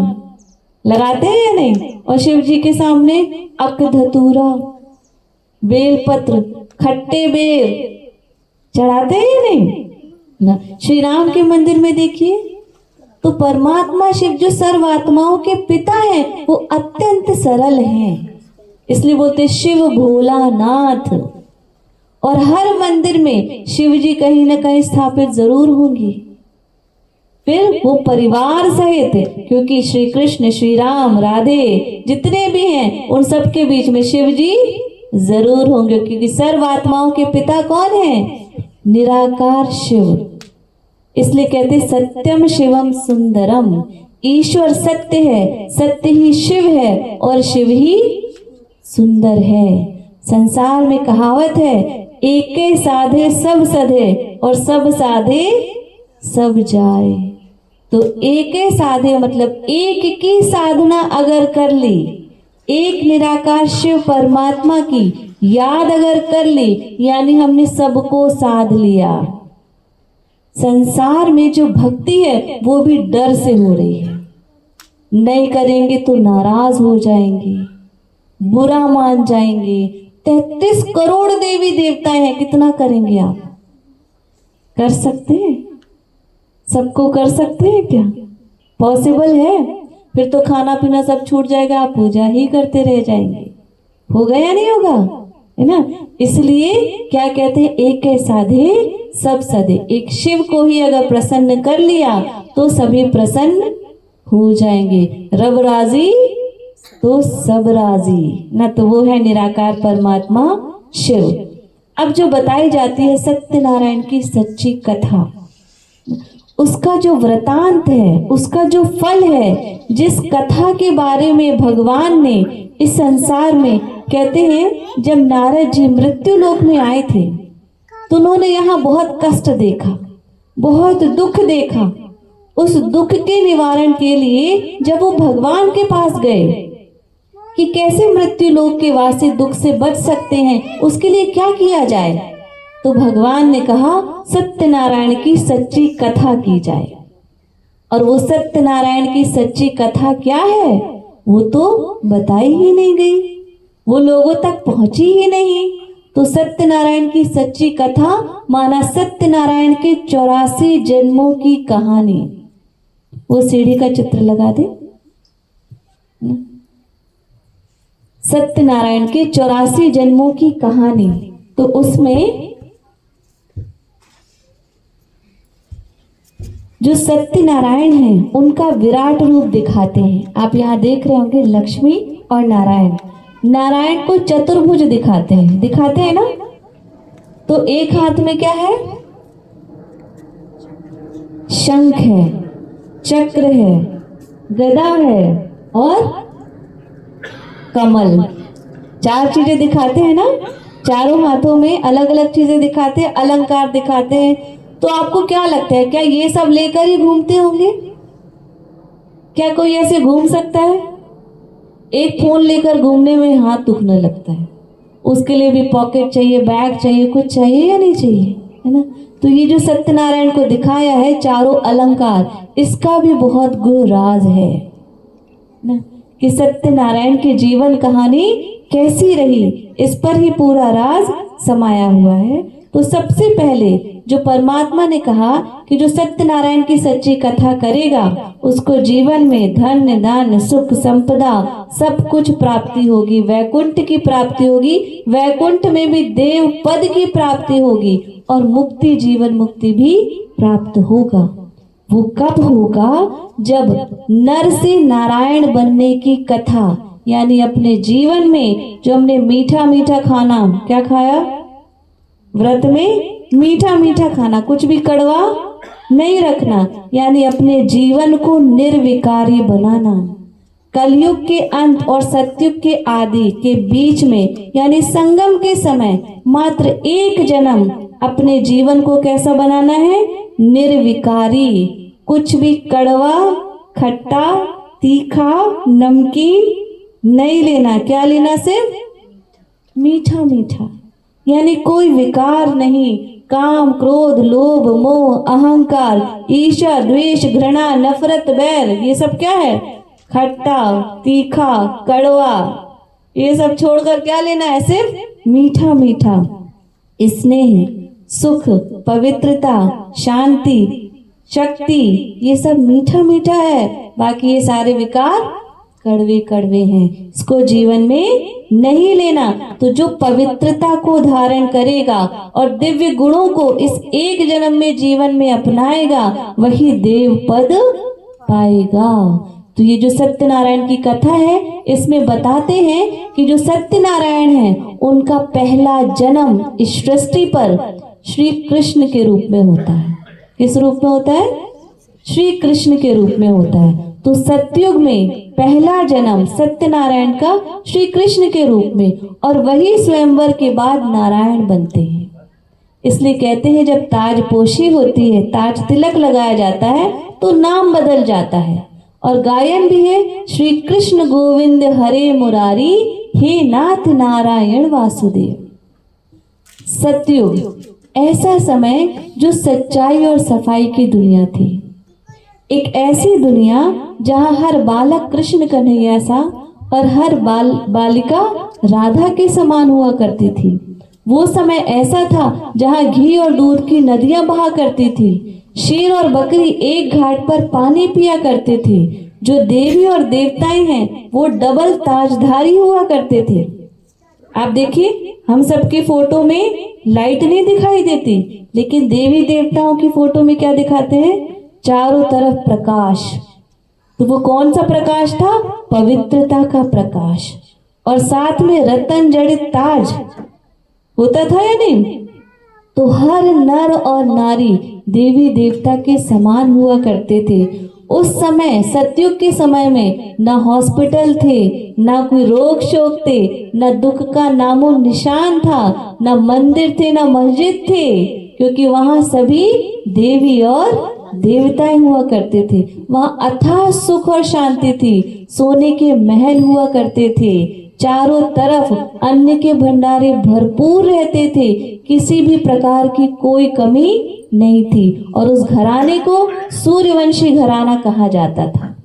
लगाते हैं या नहीं? और शिव जी के सामने अक धतूरा, बेलपत्र, खट्टे बेर चढ़ाते हैं या नहीं ना। श्री राम के मंदिर में देखिए तो परमात्मा शिव जो सर्वात्माओं के पिता हैं वो अत्यंत सरल हैं, इसलिए बोलते शिव भोलानाथ। और हर मंदिर में शिव जी कहीं ना कहीं स्थापित जरूर होंगी। फिर वो परिवार सहित, क्योंकि श्री कृष्ण, श्री राम, राधे जितने भी हैं उन सब के बीच में शिव जी जरूर होंगे, क्योंकि सर्व आत्माओं के पिता कौन है? निराकार शिव। इसलिए कहते सत्यम शिवम सुंदरम, ईश्वर सत्य है, सत्य ही शिव है और शिव ही सुंदर है। संसार में कहावत है एके साधे सब सधे और सब साधे सब जाए। तो एके साधे मतलब एक की साधना अगर कर ली, एक निराकार शिव परमात्मा की याद अगर कर ली, यानी हमने सबको साध लिया। संसार में जो भक्ति है वो भी डर से हो रही है। नहीं करेंगे तो नाराज हो जाएंगे, बुरा मान जाएंगे। 33 करोड़ देवी देवताएं हैं, कितना करेंगे आप? कर सकते हैं? सबको कर सकते हैं क्या? पॉसिबल है? फिर तो खाना पीना सब छूट जाएगा, आप पूजा ही करते रह जाएंगे। होगा या नहीं होगा? है ना। इसलिए क्या कहते हैं, एक साधे सब सधे। एक शिव को ही अगर प्रसन्न कर लिया तो सभी प्रसन्न हो जाएंगे। रब राजी तो सब राजी ना, तो वो है निराकार परमात्मा शिव। अब जो बताई जाती है सत्यनारायण की सच्ची कथा, उसका जो वृतांत है, उसका जो फल है, जिस कथा के बारे में भगवान ने इस संसार में, कहते हैं जब नारद जी मृत्यु लोक में आए थे तो उन्होंने यहाँ बहुत कष्ट देखा, बहुत दुख देखा। उस दुख के निवारण के लिए जब वो भगवान के पास गए कि कैसे मृत्यु लोक के वासी दुख से बच सकते हैं, उसके लिए क्या किया जाए, तो भगवान ने कहा सत्यनारायण की सच्ची कथा की जाए। और वो सत्यनारायण की सच्ची कथा क्या है, वो तो बताई ही नहीं गई, वो लोगों तक पहुंची ही नहीं। तो सत्यनारायण की सच्ची कथा माना सत्यनारायण के 84 जन्मों की कहानी। वो सीढ़ी का चित्र लगा दे। सत्यनारायण के 84 जन्मों की कहानी, तो उसमें जो सत्यनारायण हैं उनका विराट रूप दिखाते हैं। आप यहाँ देख रहे होंगे लक्ष्मी और नारायण, नारायण को चतुर्भुज दिखाते हैं ना। तो एक हाथ में क्या है, शंख है, चक्र है, गदा है और कमल। 4 चीजें दिखाते हैं ना, चारों हाथों में अलग अलग चीजें दिखाते हैं, अलंकार दिखाते हैं। तो आपको क्या लगता है, क्या ये सब लेकर ही घूमते होंगे? क्या कोई ऐसे घूम सकता है? एक फोन लेकर घूमने में हाथ दुखने लगता है, उसके लिए भी पॉकेट चाहिए, बैग चाहिए, कुछ चाहिए या नहीं चाहिए, है ना। तो ये जो सत्यनारायण को दिखाया है चारों अलंकार, इसका भी बहुत गुण राज है ना, कि सत्यनारायण की जीवन कहानी कैसी रही, इस पर ही पूरा राज समाया हुआ है। तो सबसे पहले जो परमात्मा ने कहा कि जो सत्यनारायण की सच्ची कथा करेगा उसको जीवन में धन दान सुख संपदा सब कुछ प्राप्ति होगी, वैकुंठ की प्राप्ति होगी, वैकुंठ में भी देव पद की प्राप्ति होगी और मुक्ति, जीवन मुक्ति भी प्राप्त होगा। वो कब होगा, जब नर से नारायण बनने की कथा, यानी अपने जीवन में जो हमने मीठा मीठा खाना, क्या खाया व्रत में, मीठा मीठा खाना, कुछ भी कड़वा नहीं रखना, यानी अपने जीवन को निर्विकारी बनाना। कलयुग के अंत और सतयुग के आदि के बीच में, यानी संगम के समय मात्र एक जन्म अपने जीवन को कैसा बनाना है, निर्विकारी। कुछ भी कड़वा, खट्टा, तीखा, नमकीन नहीं लेना। क्या लेना, सिर्फ मीठा मीठा, यानी कोई विकार नहीं। काम, क्रोध, लोभ, मोह, अहंकार, ईर्ष्या, द्वेष, घृणा, नफरत, बैर, ये सब क्या है, खट्टा, तीखा, कड़वा, ये सब छोड़कर क्या लेना है, सिर्फ मीठा मीठा। स्नेह, सुख, पवित्रता, शांति, शक्ति, ये सब मीठा मीठा है। बाकी ये सारे विकार कड़वे कड़वे हैं, इसको जीवन में नहीं लेना। तो जो पवित्रता को धारण करेगा और दिव्य गुणों को इस एक जन्म में जीवन में अपनाएगा, वही देव पद पाएगा। तो ये जो सत्यनारायण की कथा है, इसमें बताते हैं कि जो सत्यनारायण है उनका पहला जन्म इस सृष्टि पर श्री कृष्ण के रूप में होता है। किस रूप में होता है, श्री कृष्ण के रूप में होता है। तो सतयुग में पहला जन्म सत्यनारायण का श्री कृष्ण के रूप में, और वही स्वयंवर के बाद नारायण बनते हैं। इसलिए कहते हैं जब ताजपोशी होती है, ताज तिलक लगाया जाता है, तो नाम बदल जाता है। और गायन भी है, श्री कृष्ण गोविंद हरे मुरारी, हे नाथ नारायण वासुदेव। सतयुग ऐसा समय जो सच्चाई और सफाई की दुनिया थी, एक ऐसी दुनिया जहां हर बालक कृष्ण कन्हैया सा और हर बालिका राधा के समान हुआ करती थी। वो समय ऐसा था जहां घी और दूध की नदियां बहा करती थी, शेर और बकरी एक घाट पर पानी पिया करते थे। जो देवी और देवताएं हैं वो डबल ताजधारी हुआ करते थे। आप देखिए, हम सबकी फोटो में लाइट नहीं दिखाई देती, लेकिन देवी देवताओं की फोटो में क्या दिखाते हैं, चारों तरफ प्रकाश। तो वो कौन सा प्रकाश था? पवित्रता का प्रकाश। और साथ में रतन जड़ित ताज होता था या नहीं? तो हर नर और नारी देवी देवता के समान हुआ करते थे। उस समय सतयुग के समय में ना हॉस्पिटल थे, ना कोई रोग शोक थे, ना दुख का नामो निशान था, ना मंदिर थे, ना मस्जिद थे, क्योंकि वहां सभी देवी और देवताएं हुआ करते थे। वहां अथाह सुख और शांति थी। सोने के महल हुआ करते थे। चारों तरफ अन्न के भंडारे भरपूर रहते थे। किसी भी प्रकार की कोई कमी नहीं थी। और उस घराने को सूर्यवंशी घराना कहा जाता था।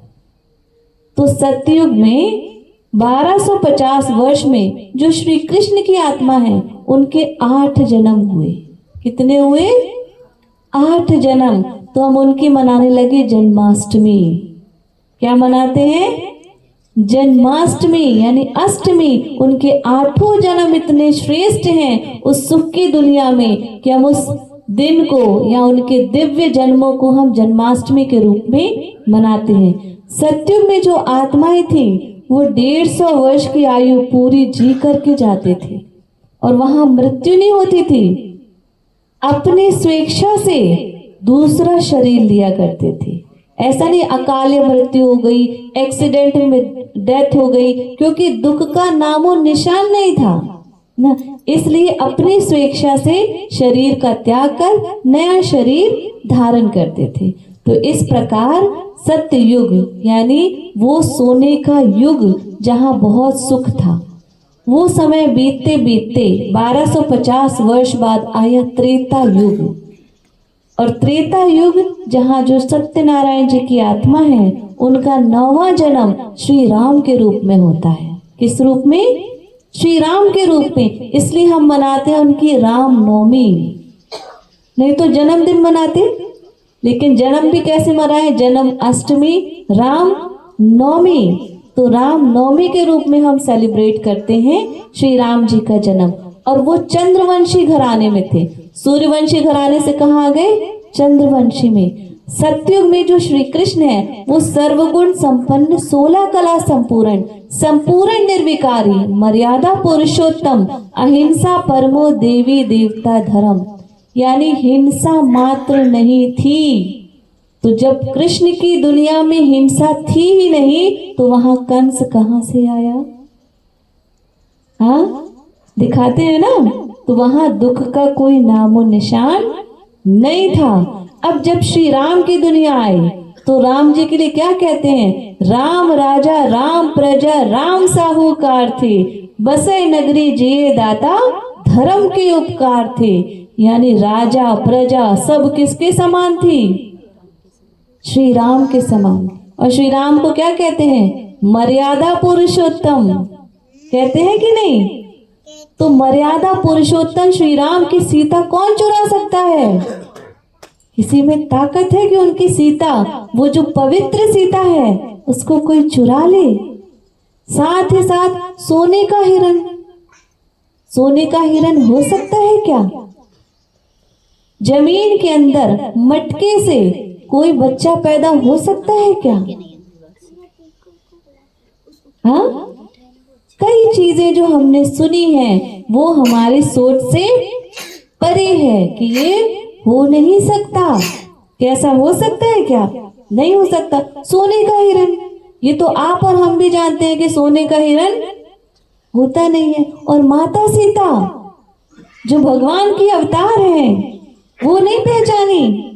तो सतयुग में 1250 वर्ष में जो श्री कृष्ण की आत्मा है, उनके 8 जन्म हुए। कितने हुए? 8 जन्म। तो हम उनकी मनाने लगे जन्माष्टमी। क्या मनाते हैं? जन्माष्टमी यानी अष्टमी। उनके 8 जन्म इतने श्रेष्ठ हैं उस सुख की दुनिया में कि हम उस दिन को या उनके दिव्य जन्मों को हम जन्माष्टमी के रूप में मनाते हैं। सतयुग में जो आत्माएं थी वो 150 वर्ष की आयु पूरी जी करके जाते थे और वहां मृत्यु नहीं होती थी। अपनी स्वेच्छा से दूसरा शरीर लिया करते थे। ऐसा नहीं अकाले मृत्यु हो गई, एक्सीडेंट में डेथ हो गई, क्योंकि दुख का नामो निशान नहीं था ना। इसलिए अपनी स्वेच्छा से शरीर का त्याग कर नया शरीर धारण करते थे। तो इस प्रकार सत्य युग यानी वो सोने का युग जहां बहुत सुख था, वो समय बीतते बीतते 1250 वर्ष बाद आया त्रेता युग। और त्रेता युग जहाँ जो सत्यनारायण जी की आत्मा है, उनका 9वां जन्म श्री राम के रूप में होता है। किस रूप में? श्री राम के रूप में। इसलिए हम मनाते हैं उनकी राम नवमी। नहीं तो जन्मदिन मनाते, लेकिन जन्म भी कैसे मनाए? जन्म अष्टमी, राम नवमी। तो राम नवमी के रूप में हम सेलिब्रेट करते हैं श्री राम जी का जन्म। और वो चंद्रवंशी घराने में थे। सूर्यवंशी घराने से कहाँ आ गए? चंद्रवंशी में। सतयुग में जो श्री कृष्ण है वो सर्वगुण संपन्न, 16 कला संपूर्ण, संपूर्ण निर्विकारी, मर्यादा पुरुषोत्तम, अहिंसा परमो देवी देवता धर्म, यानी हिंसा मात्र नहीं थी। तो जब कृष्ण की दुनिया में हिंसा थी ही नहीं तो वहां कंस कहां से आया? हाँ, दिखाते हैं ना। तो वहां दुख का कोई नामो निशान नहीं था। अब जब श्री राम की दुनिया आई तो राम जी के लिए क्या कहते हैं? राम राजा, राम प्रजा, राम साहूकार थे, बसई नगरी जिये दाता, धर्म के उपकार थे। यानी राजा प्रजा सब किसके समान थी? श्री राम के समान। और श्री राम को क्या कहते हैं? मर्यादा पुरुषोत्तम कहते हैं कि नहीं? तो मर्यादा पुरुषोत्तम श्री राम की सीता कौन चुरा सकता है? किसी में ताकत है कि उनकी सीता, वो जो पवित्र सीता है, उसको कोई चुरा ले? साथ ही साथ सोने का हिरण, सोने का हिरण हो सकता है क्या? जमीन के अंदर मटके से कोई बच्चा पैदा हो सकता है क्या? हाँ, कई चीजें जो हमने सुनी हैं वो हमारी सोच से परे है कि ये हो नहीं सकता। कैसा हो सकता है क्या? नहीं हो सकता। सोने का हिरण, ये तो आप और हम भी जानते हैं कि सोने का हिरण होता नहीं है। और माता सीता जो भगवान की अवतार है, वो नहीं पहचानी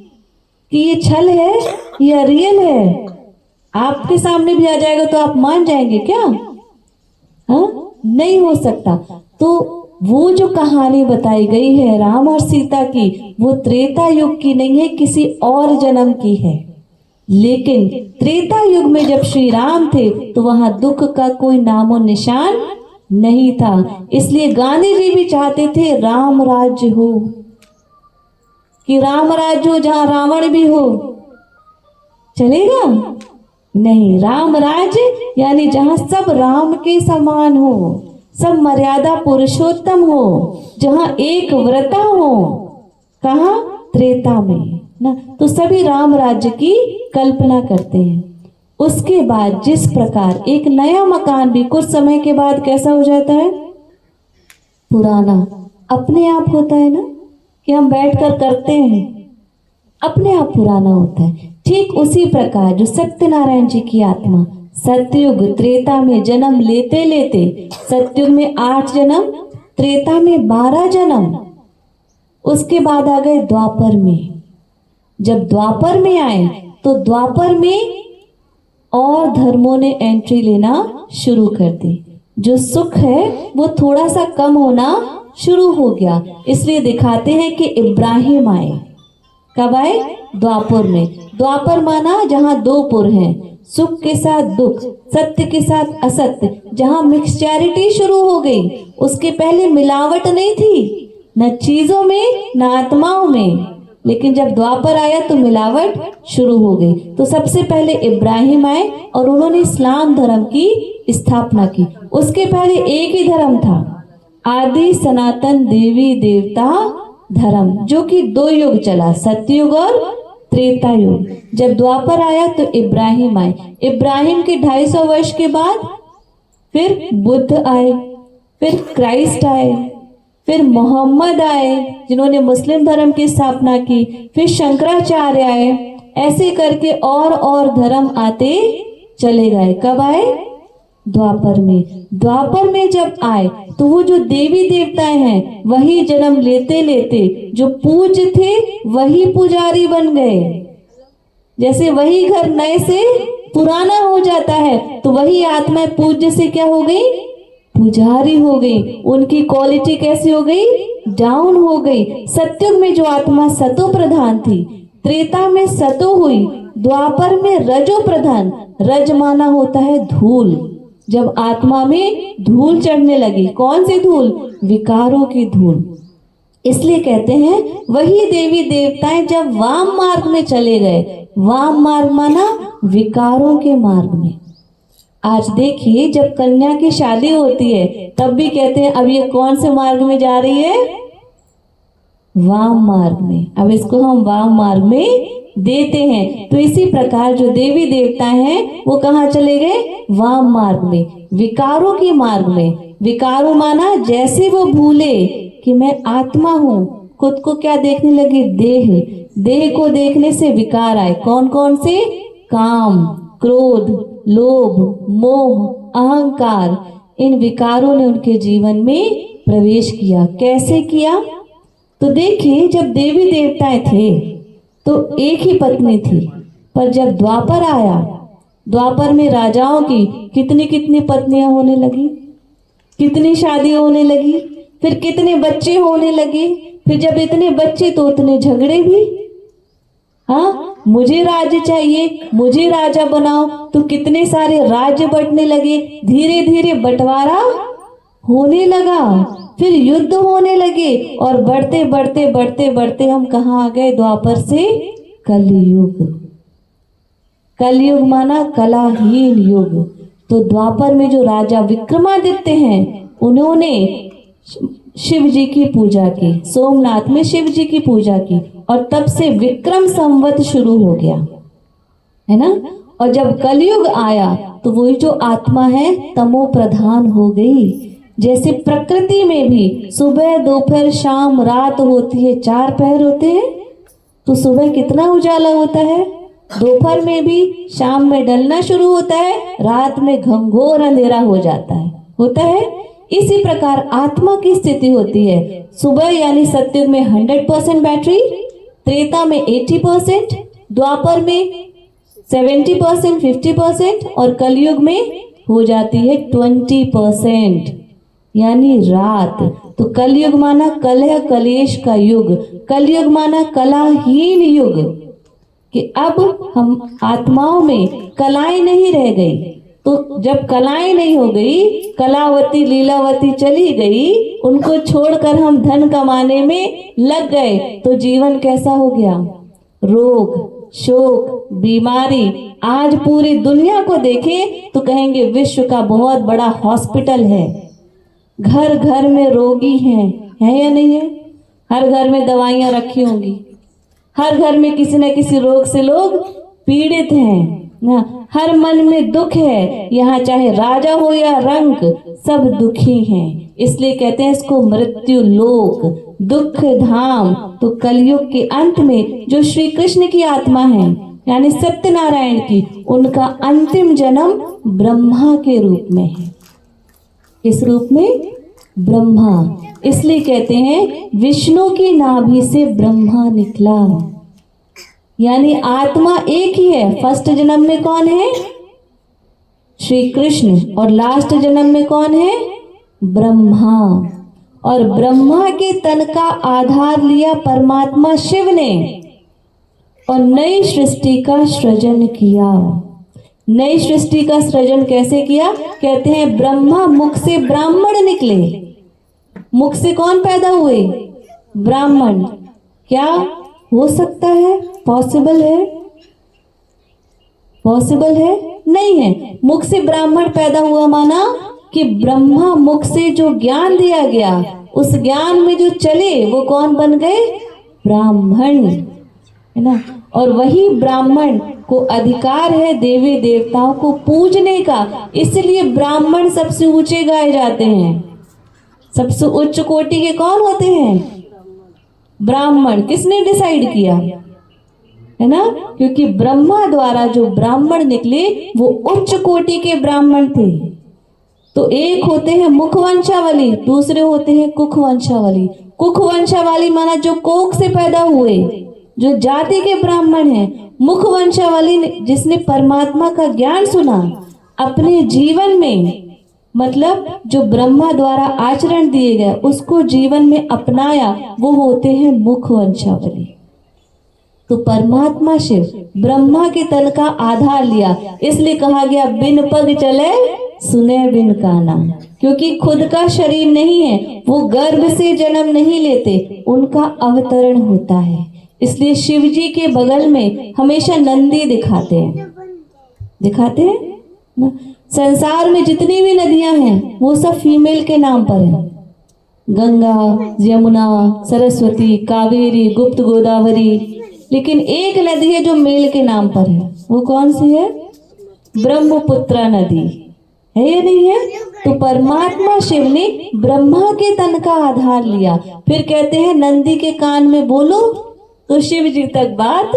कि ये छल है या रियल है। आपके सामने भी आ जाएगा तो आप मान जाएंगे क्या? हाँ, नहीं हो सकता। तो वो जो कहानी बताई गई है राम और सीता की, वो त्रेता युग की नहीं है, किसी और जन्म की है। लेकिन त्रेता युग में जब श्री राम थे तो वहां दुख का कोई नामो निशान नहीं था। इसलिए गांधी जी भी चाहते थे राम राज्य हो, कि राम राज्य हो जहां रावण भी हो। चलेगा? नहीं, राम राज्य यानी जहां सब राम के समान हो, सब मर्यादा पुरुषोत्तम हो, जहां एक व्रता हो। कहा? त्रेता में ना। तो सभी राम राज्य की कल्पना करते हैं। उसके बाद जिस प्रकार एक नया मकान भी कुछ समय के बाद कैसा हो जाता है, पुराना अपने आप होता है ना, कि हम बैठकर करते हैं, अपने आप पुराना होता है। ठीक उसी प्रकार जो सत्यनारायण जी की आत्मा सतयुग त्रेता में जन्म लेते लेते, सतयुग में 8 जन्म, त्रेता में 12 जन्म, उसके बाद आ गए द्वापर में। जब द्वापर में आए तो द्वापर में और धर्मों ने एंट्री लेना शुरू कर दी। जो सुख है वो थोड़ा सा कम होना शुरू हो गया। इसलिए दिखाते हैं कि इब्राहिम आए। कब आए? द्वापर में। द्वापर माना जहाँ 2 पुर हैं, सुख के साथ दुख, सत्य के साथ असत्य, जहाँ मिक्सचैरिटी शुरू हो गई। उसके पहले मिलावट नहीं थी, न चीजों में न आत्माओं में, लेकिन जब द्वापर आया तो मिलावट शुरू हो गई। तो सबसे पहले इब्राहिम आए और उन्होंने इस्लाम धर्म की स्थापना की। उसके पहले एक ही धर्म था, आदि सनातन देवी देवता धर्म, जो कि 2 युग चला, सतयुग और त्रेता युग। जब द्वापर आया तो इब्राहिम आए। इब्राहिम के 250 वर्ष के बाद फिर बुद्ध आए, फिर क्राइस्ट आए, फिर मोहम्मद आए जिन्होंने मुस्लिम धर्म की स्थापना की, फिर शंकराचार्य आए। ऐसे करके और धर्म आते चले गए। कब आए? द्वापर में। द्वापर में जब आए तो वो जो देवी देवताएं हैं वही जन्म लेते लेते जो पूज्य थे वही पुजारी बन गए। जैसे वही घर नए से पुराना हो जाता है तो वही आत्माएं पूज्य से क्या हो गई? पुजारी हो गई। उनकी क्वालिटी कैसी हो गई? डाउन हो गई। सतयुग में जो आत्मा सतो प्रधान थी, त्रेता में सतो हुई, द्वापर में रजो प्रधान। रज माना होता है धूल। जब आत्मा में धूल चढ़ने लगी, कौन सी धूल? विकारों की धूल। इसलिए कहते हैं वही देवी देवताएं जब वाम मार्ग में चले गए, वाम मार्ग माना विकारों के मार्ग में। आज देखिए जब कन्या की शादी होती है तब भी कहते हैं अब ये कौन से मार्ग में जा रही है? वाम मार्ग में। अब इसको हम वाम मार्ग में देते हैं। तो इसी प्रकार जो देवी देवता हैं वो कहाँ चले गए? वाम मार्ग में, विकारों के मार्ग में। विकारों माना जैसे वो भूले कि मैं आत्मा हूँ, खुद को क्या देखने लगे? देह। देह को देखने से विकार आए। कौन कौन से? काम, क्रोध, लोभ, मोह, अहंकार। इन विकारों ने उनके जीवन में प्रवेश किया। कैसे किया? तो देखिए जब देवी देवताएं थे तो एक ही पत्नी थी, पर जब द्वापर आया, द्वापर में राजाओं की कितनी कितनी पत्नियां होने लगी, कितनी शादी होने लगी, फिर कितने बच्चे होने लगे। फिर जब इतने बच्चे तो उतने झगड़े भी। हाँ, मुझे राज्य चाहिए, मुझे राजा बनाओ, तो कितने सारे राज्य बंटने लगे। धीरे धीरे बंटवारा होने लगा, फिर युद्ध होने लगे और बढ़ते बढ़ते बढ़ते बढ़ते हम कहाँ आ गए? द्वापर से कलयुग। कलयुग माना कलाहीन युग। तो द्वापर में जो राजा विक्रमादित्य हैं उन्होंने शिव जी की पूजा की, सोमनाथ में शिव जी की पूजा की, और तब से विक्रम संवत शुरू हो गया, है ना। और जब कलयुग आया तो वही जो आत्मा है तमो प्रधान हो गई। जैसे प्रकृति में भी सुबह दोपहर शाम रात होती है, 4 पहर होते हैं, तो सुबह कितना उजाला होता है, दोपहर में भी, शाम में ढलना शुरू होता है, रात में घंघोर अंधेरा हो जाता है, होता है। इसी प्रकार आत्मा की स्थिति होती है। सुबह यानी सतयुग में 100% बैटरी, त्रेता में 80%, द्वापर में 70%, 50%, और कलयुग में हो जाती है 20%, यानी रात। तो कलयुग माना कलह कलेश का युग, कलयुग माना कलाहीन युग, कि अब हम आत्माओं में कलाएं नहीं रह गई। तो जब कलाएं नहीं हो गई, कलावती लीलावती चली गई, उनको छोड़कर हम धन कमाने में लग गए, तो जीवन कैसा हो गया? रोग, शोक, बीमारी। आज पूरी दुनिया को देखें तो कहेंगे विश्व का बहुत बड़ा हॉस्पिटल है। घर घर में रोगी हैं, है या नहीं है? हर घर में दवाइयां रखी होंगी, हर घर में किसी न किसी रोग से लोग पीड़ित हैं। ना। हर मन में दुख है, यहाँ चाहे राजा हो या रंक, सब दुखी हैं। इसलिए कहते हैं इसको मृत्यु लोक, दुख धाम। तो कलयुग के अंत में जो श्री कृष्ण की आत्मा है, यानी सत्यनारायण की, उनका अंतिम जन्म ब्रह्मा के रूप में है। किस रूप में? ब्रह्मा। इसलिए कहते हैं विष्णु की नाभि से ब्रह्मा निकला, यानी आत्मा एक ही है। फर्स्ट जन्म में कौन है? श्री कृष्ण। और लास्ट जन्म में कौन है? ब्रह्मा। और ब्रह्मा के तन का आधार लिया परमात्मा शिव ने और नई सृष्टि का सृजन किया। नई सृष्टि का सृजन कैसे किया? कहते हैं ब्रह्मा मुख से ब्राह्मण निकले। मुख से कौन पैदा हुए? ब्राह्मण। क्या हो सकता है? पॉसिबल है? पॉसिबल है? नहीं है। मुख से ब्राह्मण पैदा हुआ माना कि ब्रह्मा मुख से जो ज्ञान दिया गया, उस ज्ञान में जो चले वो कौन बन गए? ब्राह्मण, है ना। और वही ब्राह्मण को अधिकार है देवी देवताओं को पूजने का, इसलिए ब्राह्मण सबसे ऊंचे गाए जाते हैं। सबसे उच्च कोटि के कौन होते हैं? ब्राह्मण। किसने डिसाइड किया? है ना, क्योंकि ब्रह्मा द्वारा जो ब्राह्मण निकले वो उच्च कोटि के ब्राह्मण थे। तो एक होते हैं मुखवंशावली, दूसरे होते हैं कुखवंशावली। कुखवंशावली माना जो कोख से पैदा हुए, जो जाति के ब्राह्मण हैं। मुखवंशावली जिसने परमात्मा का ज्ञान सुना, अपने जीवन में मतलब जो ब्रह्मा द्वारा आचरण दिए गए उसको जीवन में अपनाया, वो होते हैं मुखवंशावली। तो परमात्मा शिव ब्रह्मा के तन का आधार लिया, इसलिए कहा गया बिन पग चले सुने बिन काना। क्योंकि खुद का शरीर नहीं है, वो गर्भ से जन्म नहीं लेते, उनका अवतरण होता है। इसलिए शिव जी के बगल में हमेशा नंदी दिखाते हैं। दिखाते हैं ना। संसार में जितनी भी नदियां हैं वो सब फीमेल के नाम पर है। गंगा, यमुना, सरस्वती, कावेरी, गुप्त गोदावरी। लेकिन एक नदी है जो मेल के नाम पर है, वो कौन सी है? ब्रह्मपुत्रा नदी है या नहीं है? तो परमात्मा शिव ने ब्रह्मा के तन का आधार लिया। फिर कहते हैं नंदी के कान में बोलो तो शिव जी तक बात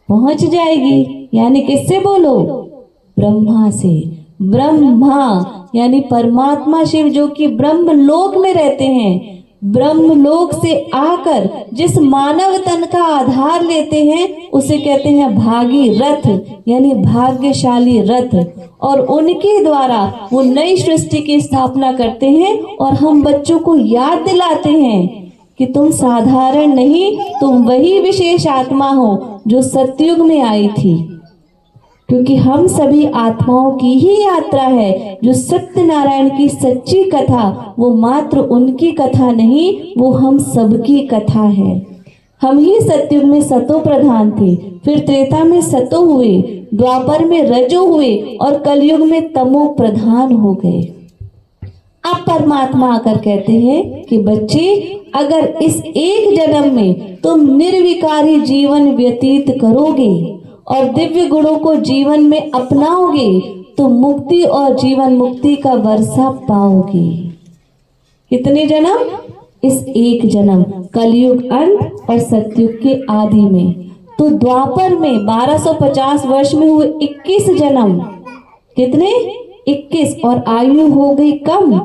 पहुंच जाएगी। यानी किससे बोलो? ब्रह्मा से। ब्रह्मा यानी परमात्मा शिव जो कि ब्रह्म लोक में रहते हैं, ब्रह्म लोक से आकर जिस मानव तन का आधार लेते हैं उसे कहते हैं भागी रथ, यानी भाग्यशाली रथ। और उनके द्वारा वो नई सृष्टि की स्थापना करते हैं और हम बच्चों को याद दिलाते हैं कि तुम साधारण नहीं, तुम वही विशेष आत्मा हो जो सतयुग में आई थी। क्योंकि हम सभी आत्माओं की ही यात्रा है। जो सत्यनारायण की सच्ची कथा वो मात्र उनकी कथा नहीं, वो हम सबकी कथा है। हम ही सतयुग में सतो प्रधान थे, फिर त्रेता में सतो हुए, द्वापर में रजो हुए और कलयुग में तमो प्रधान हो गए। अब परमात्मा आकर कहते हैं कि बच्चे अगर इस एक जन्म में तुम निर्विकारी जीवन व्यतीत करोगे और दिव्य गुणों को जीवन में अपनाओगे तो मुक्ति और जीवन मुक्ति का वर्षा पाओगे। कितने जन्म? इस एक जन्म, कलयुग अंत और सतयुग के आदि में। तो द्वापर में 1250 वर्ष में हुए 21 जन्म। कितने? 21। और आयु हो गई कम।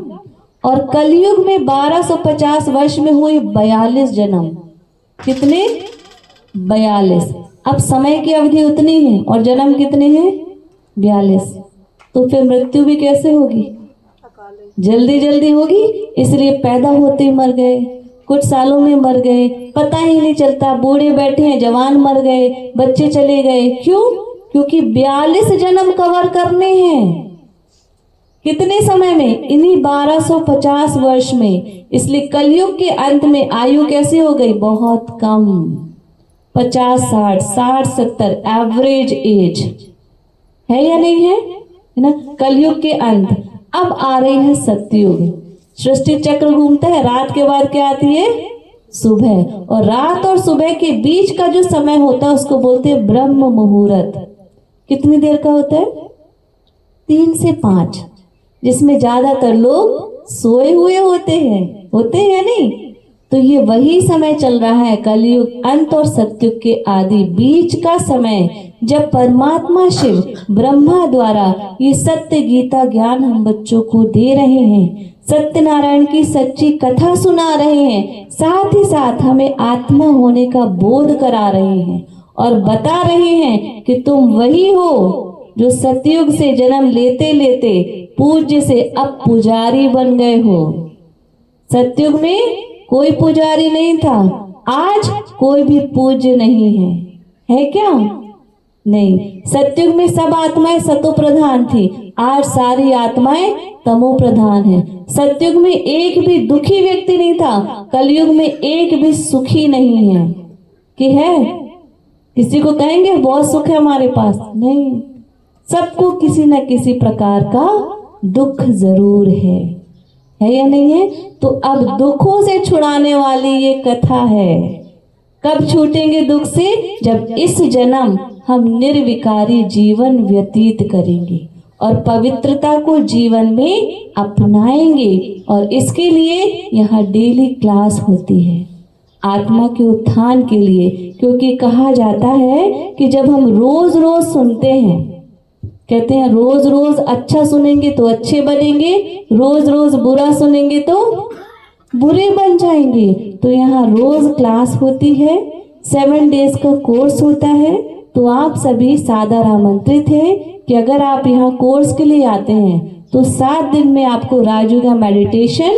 और कलयुग में 1250 वर्ष में हुए 42 जन्म। कितने? 42। अब समय की अवधि उतनी है और जन्म कितने हैं? 42। तो फिर मृत्यु भी कैसे होगी? जल्दी जल्दी होगी। इसलिए पैदा होते ही मर गए, कुछ सालों में मर गए, पता ही नहीं चलता। बूढ़े बैठे हैं, जवान मर गए, बच्चे चले गए। क्यों? क्योंकि 42 जन्म कवर करने हैं। कितने समय में? इन्हीं 1250 वर्ष में। इसलिए कलयुग के अंत में आयु कैसी हो गई? बहुत कम। 50, 60, 70 एवरेज एज है या नहीं है? है ना। कलयुग के अंत। अब आ रही है सतयुग। सृष्टि चक्र घूमता है, रात के बाद क्या आती है? सुबह। और रात और सुबह के बीच का जो समय होता है उसको बोलते हैं ब्रह्म मुहूर्त। कितनी देर का होता है? 3 से 5, जिसमें ज्यादातर लोग सोए हुए होते हैं या नहीं? तो ये वही समय चल रहा है, कलयुग अंत और सतयुग के आदि बीच का समय, जब परमात्मा शिव ब्रह्मा द्वारा ये सत्य गीता ज्ञान हम बच्चों को दे रहे हैं, सत्यनारायण की सच्ची कथा सुना रहे हैं, साथ ही साथ हमें आत्मा होने का बोध करा रहे हैं और बता रहे हैं कि तुम वही हो जो सतयुग से जन्म लेते लेते पूज्य से अब पुजारी बन गए हो। सतयुग में कोई पुजारी नहीं था, आज कोई भी पूज्य नहीं है क्या? नहीं। सतयुग में सब आत्माएं सतो प्रधान थी, आज सारी आत्माएं तमो प्रधान है। सतयुग में एक भी दुखी व्यक्ति नहीं था, कलयुग में एक भी सुखी नहीं है। कि है? किसी को कहेंगे बहुत सुख है हमारे पास? नहीं, सबको किसी न किसी प्रकार का दुख जरूर है या नहीं है? तो अब दुखों से छुड़ाने वाली ये कथा है। कब छूटेंगे दुख से? जब इस जन्म हम निर्विकारी जीवन व्यतीत करेंगे और पवित्रता को जीवन में अपनाएंगे। और इसके लिए यहाँ डेली क्लास होती है आत्मा के उत्थान के लिए, क्योंकि कहा जाता है कि जब हम रोज रोज सुनते हैं, कहते हैं रोज रोज अच्छा सुनेंगे तो अच्छे बनेंगे, रोज रोज बुरा सुनेंगे तो बुरे बन जाएंगे। तो यहाँ रोज क्लास होती है, 7 डेज का कोर्स होता है। तो आप सभी सादर आमंत्रित हैं कि अगर आप यहाँ कोर्स के लिए आते हैं तो 7 दिन में आपको राजयोगा मेडिटेशन